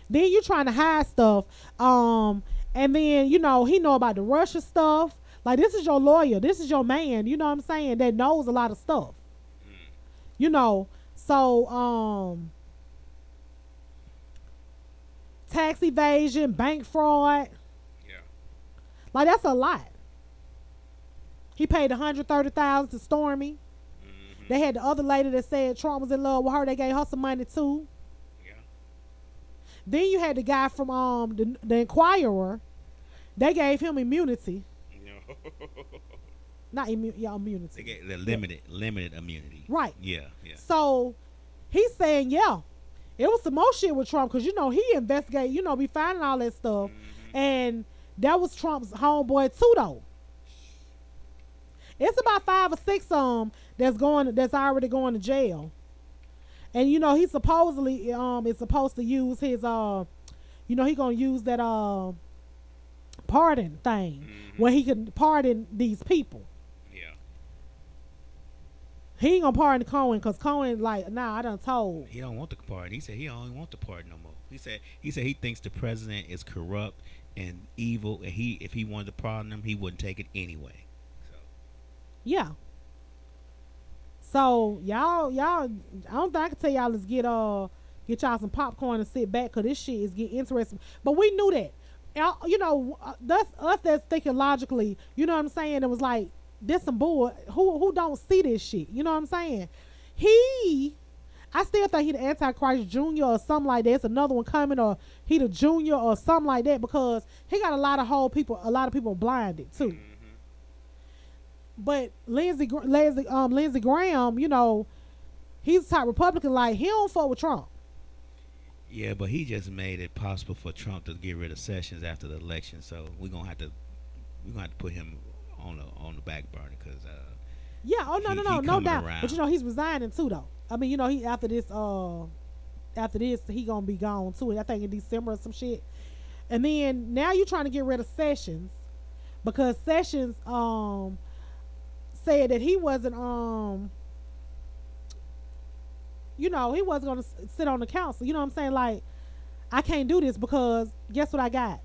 Then you trying to hide stuff, and then he know about the Russia stuff. Like, this is your lawyer, this is your man. You know what I'm saying? That knows a lot of stuff. So tax evasion, bank fraud. Yeah. Like, that's a lot. He paid $130,000 to Stormy. Mm-hmm. They had the other lady that said Trump was in love with her. They gave her some money too. Yeah. Then you had the guy from the Inquirer. They gave him immunity. No. Not immunity. They get the limited immunity. Right. Yeah. So he's saying, yeah, it was some more shit with Trump, because he investigate, be finding all that stuff, and that was Trump's homeboy too, though. It's about 5 or 6 that's already going to jail, and he supposedly is supposed to use his he gonna use that pardon thing where he can pardon these people. He ain't gonna pardon Cohen, because Cohen like, nah, I done told. He don't want the pardon. He said he don't want the pardon no more. He said he thinks the president is corrupt and evil, and if he wanted to pardon him, he wouldn't take it anyway. So. Yeah. So y'all, I don't think I can tell y'all, let's get y'all some popcorn and sit back, because this shit is getting interesting. But we knew that. That's us that's thinking logically. You know what I'm saying? It was like, this some bull. Who don't see this shit? You know what I'm saying? I still think he the Antichrist Junior or something like that. It's another one coming, or he the Junior or something like that, because he got a lot of people blinded too. But Lindsey Graham, he's the type Republican, like, he don't fuck with Trump. Yeah, but he just made it possible for Trump to get rid of Sessions after the election. So we're gonna have to put him on the back burner, because no doubt around. But he's resigning too, though. I mean, he after this he gonna be gone too, I think in December or some shit. And then now you trying to get rid of Sessions, because Sessions said that he wasn't he wasn't gonna sit on the council. You know what I'm saying? Like, I can't do this, because guess what I got?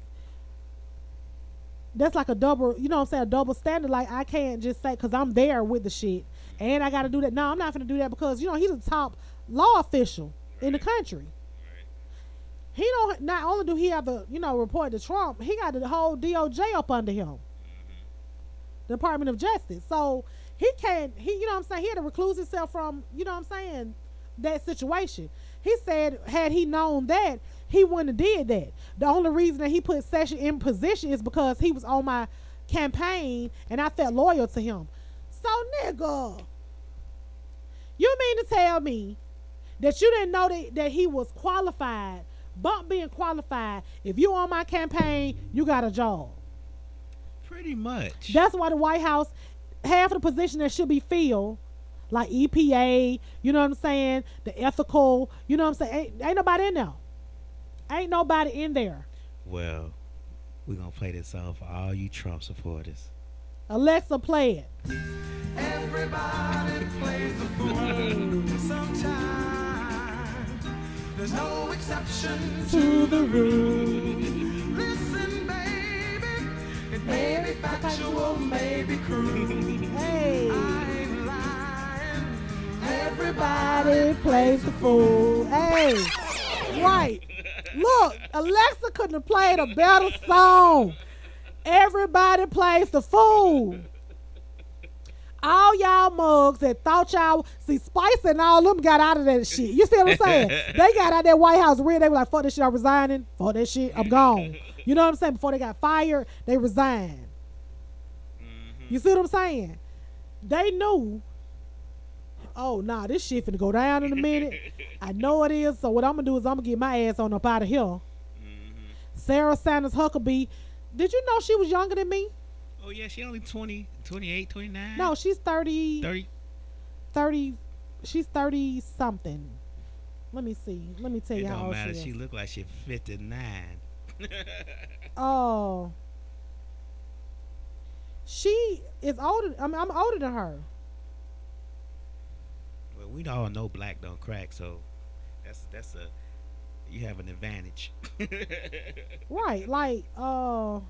That's like a double, a double standard. Like, I can't just say, because I'm there with the shit, and I got to do that. No, I'm not going to do that, because, he's the top law official in the country. He don't, not only do he have to, report to Trump, he got the whole DOJ up under him. Department of Justice. So he can't, he had to recluse himself from, that situation. He said, had he known that, he wouldn't have did that. The only reason that he put Sessions in position is because he was on my campaign and I felt loyal to him. So, nigga, you mean to tell me that you didn't know that he was qualified, but being qualified, if you on my campaign, you got a job? Pretty much. That's why the White House, half of the position that should be filled, like EPA, you know what I'm saying, the ethical, you know what I'm saying, ain't nobody in there. Ain't nobody in there. Well, we're going to play this song for all you Trump supporters. Alexa, play it. Everybody plays the fool sometimes. There's no exception to the rule. Listen, baby, it Maybe factual, maybe crude. Hey. I ain't lying. Everybody plays the fool. Hey. Right. Look, Alexa couldn't have played a better song. Everybody plays the fool. All y'all mugs that thought y'all see Spice and all them got out of that shit. You see what I'm saying? They got out that White House real. They were like, fuck this shit, I'm resigning. Fuck that shit, I'm gone. You know what I'm saying? Before they got fired, they resigned. You see what I'm saying? They knew, oh nah, this shit finna go down in a minute. I know it is. So what I'm gonna do is I'm gonna get my ass on up out of here. Sarah Sanders Huckabee. Did you know she was younger than me? Oh, yeah, she only 20, 28, 29. No, she's 30. 30. 30. She's 30 something. Let me see. Let me tell It you how don't old matter. she She is. look like she's 59. Oh. She is older. I'm older than her. Well, we all know black don't crack, so that's a you have an advantage. Right. Like, You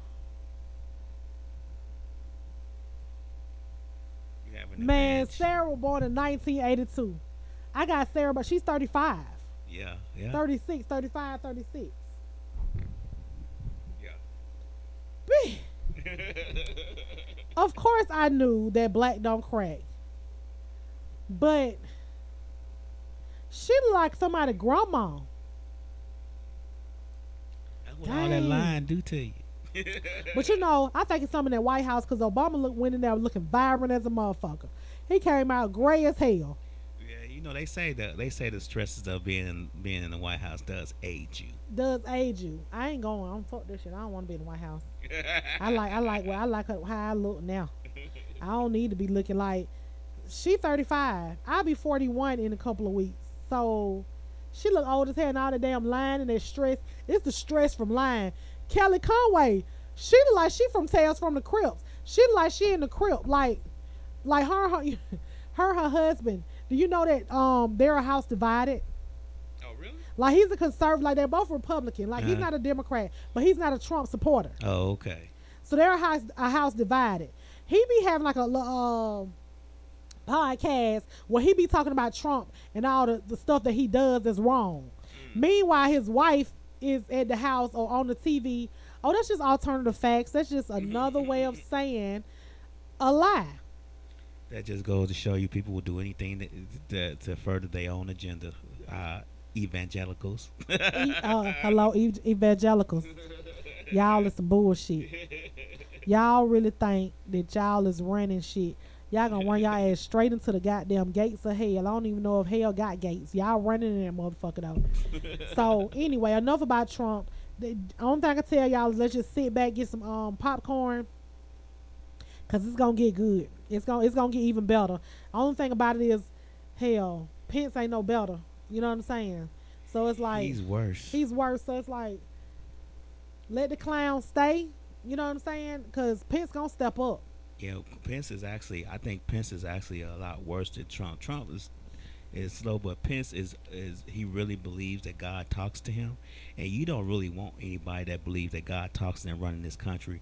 have an man, advantage. Sarah was born in 1982. I got Sarah, but she's 35. Yeah, yeah. 36, 35, 36. Yeah. Of course I knew that black don't crack. But she look like somebody's grandma. That's what all that Dang. line do to you. But you know, I think it's something in that White House because Obama went in there looking vibrant as a motherfucker. He came out gray as hell. Yeah, you know they say the stresses of being in the White House does age you. Does age you? I ain't going. I'm fuck this shit. I don't want to be in the White House. I like how I look now. I don't need to be looking like she 35. I'll be 41 in a couple of weeks. So she look old as hell and all the damn lying and that stress. It's the stress from lying. Kelly Conway, she look like she from Tales from the Crypts. She look like she in the Crypt. Like her husband. Do you know that they're a house divided? Oh, really? Like he's a conservative. Like they're both Republican. Like he's not a Democrat, but he's not a Trump supporter. Oh, okay. So they're a house divided. He be having like a podcast where he be talking about Trump and all the stuff that he does is wrong. Meanwhile, his wife is at the house or on the TV. Oh, that's just alternative facts. That's just another way of saying a lie. That just goes to show you people will do anything to further their own agenda. Evangelicals. Hello, evangelicals. Y'all is some bullshit. Y'all really think that y'all is running shit. Y'all gonna run y'all ass straight into the goddamn gates of hell. I don't even know if hell got gates. Y'all running in that motherfucker though. So anyway, enough about Trump. The only thing I can tell y'all is let's just sit back, get some popcorn, cause it's gonna get good. It's gonna get even better. Only thing about it is, hell, Pence ain't no better. You know what I'm saying? So it's like He's worse. He's worse. So it's like let the clown stay. You know what I'm saying? Cause Pence gonna step up. Yeah, I think Pence is actually a lot worse than Trump. Trump is slow, but Pence is he really believes that God talks to him, and you don't really want anybody that believes that God talks to them running this country.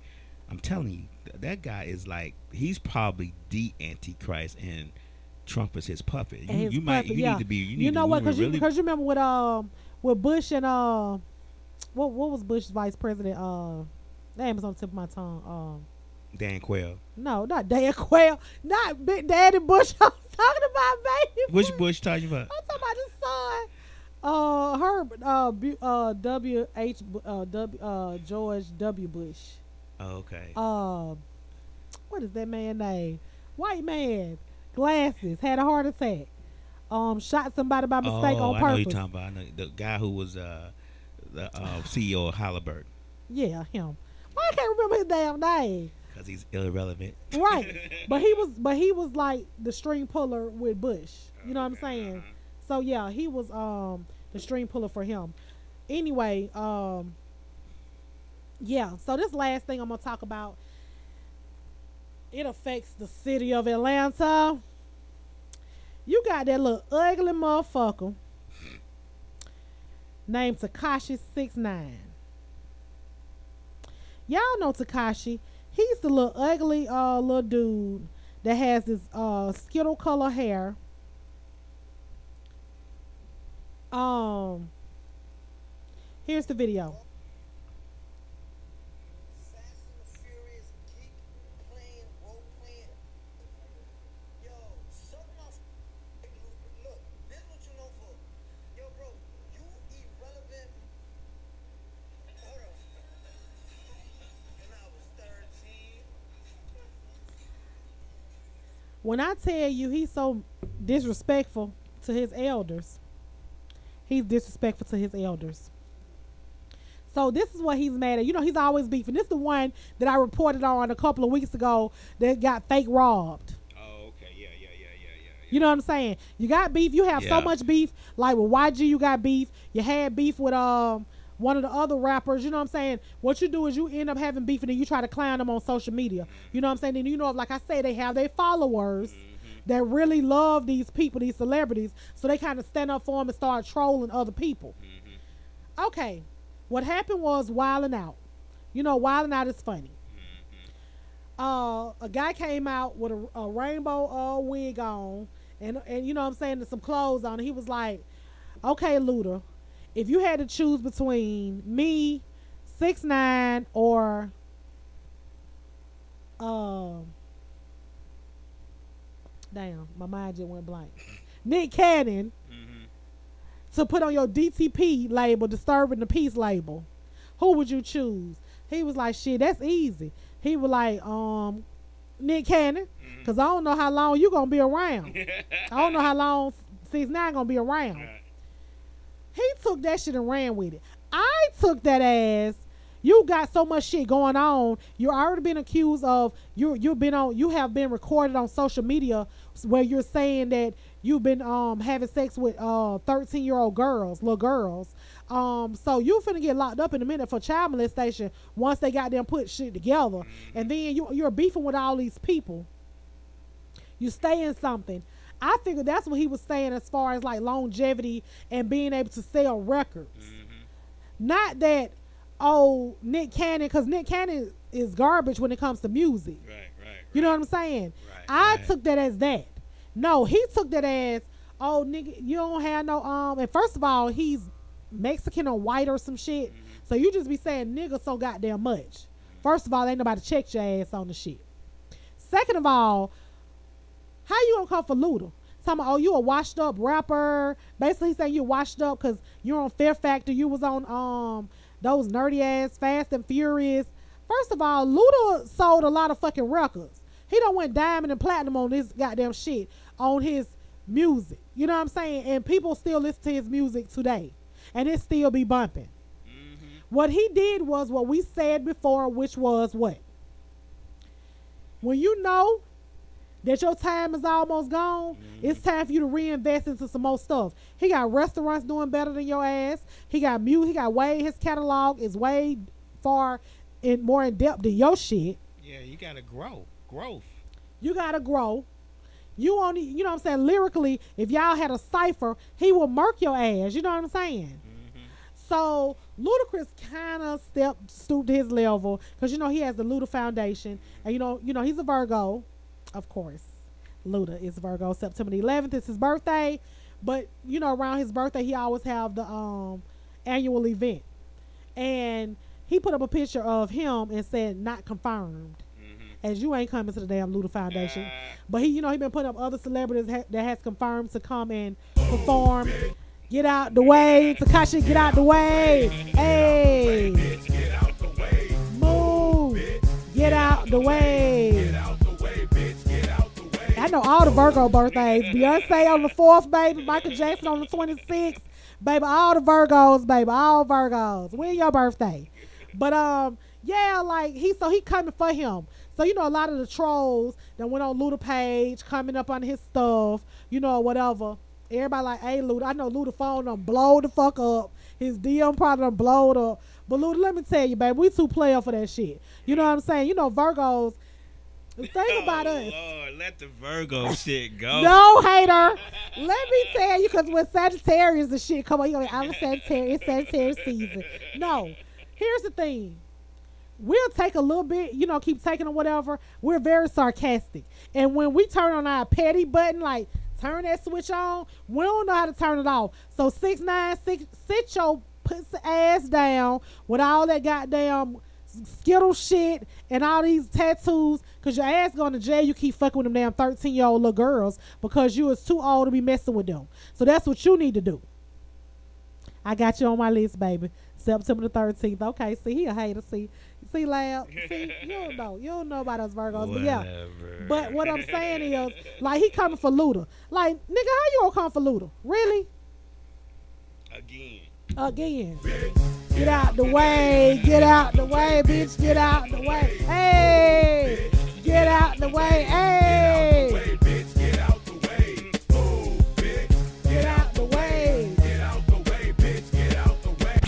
I'm telling you, that guy is like, he's probably the Antichrist, and Trump is his puppet. You need to be. You know what? Because you remember with Bush and what was Bush's vice president? Name is on the tip of my tongue. Dan Quayle. No, not Dan Quayle. Not Big Daddy Bush. I'm talking about baby. Which Bush talking about? I'm talking about his son. George W. Bush. Oh, okay. What is that man's name? White man, glasses, had a heart attack. Shot somebody by mistake on I purpose. know you're talking about. I know the guy who was the CEO of Halliburton. Yeah, him. Why I can't remember his damn name? Because he's irrelevant. Right, but he was like the string puller with Bush. You know what I'm saying? So yeah, he was the string puller for him. Anyway, yeah. So this last thing I'm gonna talk about, it affects the city of Atlanta. You got that little ugly motherfucker named Tekashi 6ix9ine. Y'all know Tekashi. He's the little ugly little dude that has this skittle color hair. Here's the video. When I tell you he's so disrespectful to his elders, he's disrespectful to his elders. So this is what he's mad at. You know, he's always beefing. This is the one that I reported on a couple of weeks ago that got fake robbed. Oh, okay. Yeah. You know what I'm saying? You got beef. You have so much beef. Like with YG, you got beef. You had beef with one of the other rappers. You know what I'm saying? What you do is you end up having beef and then you try to clown them on social media. You know what I'm saying? And you know, like I say, they have their followers that really love these people, these celebrities. So they kind of stand up for them and start trolling other people. Okay. What happened was Wildin' Out. You know, Wildin' Out is funny. A guy came out with a rainbow wig on and you know what I'm saying, and some clothes on. And he was like, okay, Luda, if you had to choose between me, 6ix9ine, or damn, my mind just went blank. Nick Cannon, to put on your DTP label, Disturbing the Peace label, who would you choose? He was like, shit, that's easy. He was like, Nick Cannon, because I don't know how long you gonna be around. I don't know how long 6ix9ine gonna be around. He took that shit and ran with it. I took that as, you got so much shit going on. You're already been accused of, you have been recorded on social media where you're saying that you've been having sex with 13-year-old little girls. So you finna get locked up in a minute for child molestation once they got them put shit together. And then you're beefing with all these people. You stay in something. I figured that's what he was saying as far as like longevity and being able to sell records. Not that, Nick Cannon, because Nick Cannon is garbage when it comes to music. Right. You know what I'm saying? I took that as that. No, he took that as, nigga, you don't have no, and first of all, he's Mexican or white or some shit. So you just be saying nigga so goddamn much. First of all, ain't nobody checked your ass on the shit. Second of all, how you gonna come for Luda? Talking about, you a washed up rapper. Basically saying you washed up because you're on Fear Factor. You was on those nerdy ass Fast and Furious. First of all, Luda sold a lot of fucking records. He done went diamond and platinum on this goddamn shit, on his music. You know what I'm saying? And people still listen to his music today. And it still be bumping. What he did was what we said before, which was what? When you know that your time is almost gone, it's time for you to reinvest into some more stuff. He got restaurants doing better than your ass. He got music. He got his catalog is way far more in depth than your shit. Yeah, you gotta grow. Growth. You gotta grow. You only, you know what I'm saying, lyrically, if y'all had a cipher, he will murk your ass. You know what I'm saying? So Ludacris kind of stooped to his level because, you know, he has the Luda Foundation. And, you know, he's a Virgo. Of course, Luda is Virgo. September the 11th is his birthday. But, you know, around his birthday, he always have the annual event. And he put up a picture of him and said, not confirmed. As you ain't coming to the damn Luda Foundation. But he, you know, he been putting up other celebrities that has confirmed to come and perform. Get out the way. Takashi, get out the way. Hey. Move. Get out the way. I know all the Virgo birthdays. Beyonce on the 4th, baby. Michael Jackson on the 26th. Baby, all the Virgos, baby. All Virgos. When your birthday? But, yeah, like, he coming for him. So, you know, a lot of the trolls that went on Luda page, coming up on his stuff, you know, whatever. Everybody like, hey, Luda. I know Luda phone done blow the fuck up. His DM probably done blowed up. But, Luda, let me tell you, baby, we too player for that shit. You know what I'm saying? You know, Virgos, the thing about us. Lord, let the Virgo shit go. No, hater. Let me tell you, because when Sagittarius and shit come on, you go, I'm a Sagittarius. It's Sagittarius season. No. Here's the thing. we'll take a little bit, keep taking or whatever. We're very sarcastic. And when we turn on our petty button, like turn that switch on, we don't know how to turn it off. So 6ix9ine, sit your pussy ass down with all that goddamn Skittle shit and all these tattoos, because your ass going to jail. You keep fucking with them damn 13-year-old little girls because you was too old to be messing with them. So that's what you need to do. I got you on my list, baby. September the 13th. Okay, see, he a hater. See, Lab. See, you don't know about us Virgos. But yeah. But what I'm saying is, like, he coming for Luda. Like, nigga, how you gonna come for Luda? Really? Again. Get out the way. Get out the way, bitch. Get out the way. Hey. Get out the way. Hey. Get out the way, bitch. Get out the way. Oh, bitch. Get out the way. Get out the way, bitch. Get out the way.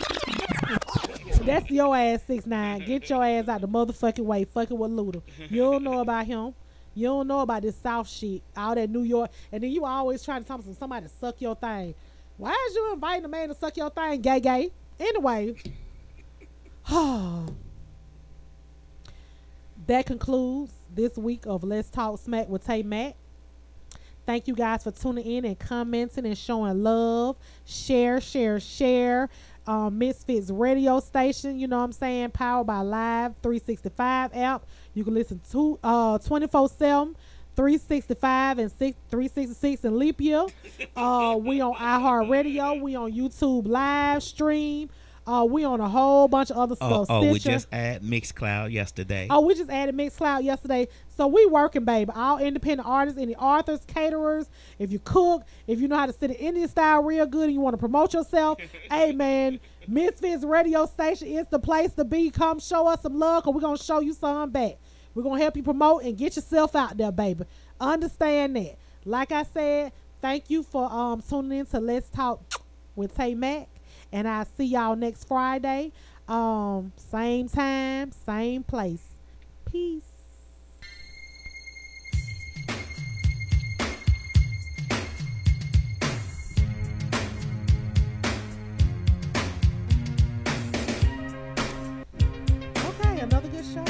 That's your ass, 6ix9ine. Get your ass out the motherfucking way. Fucking with Luda. You don't know about him. You don't know about this South shit. All that New York. And then you always trying to tell somebody to suck your thing. Why is you inviting a man to suck your thing, gay? Anyway. That concludes this week of Let's Talk Smack with TayMack. Thank you guys for tuning in and commenting and showing love. Share. Misfits radio station, you know what I'm saying, powered by Live 365 app. You can listen to 24/7, 365 and 366 in leap year. We on iHeartRadio. We on YouTube live stream. We on a whole bunch of other stuff. We just added Mixcloud yesterday. We just added Mixcloud yesterday. So we working, baby. All independent artists, any authors, caterers. If you cook, if you know how to sit in Indian style real good and you want to promote yourself, hey, man, Misfits radio station is the place to be. Come show us some love, because we're going to show you some back. We're going to help you promote and get yourself out there, baby. Understand that. Like I said, thank you for tuning in to Let's Talk with TayMack. And I'll see y'all next Friday. Same time, same place. Peace. Okay, another good show.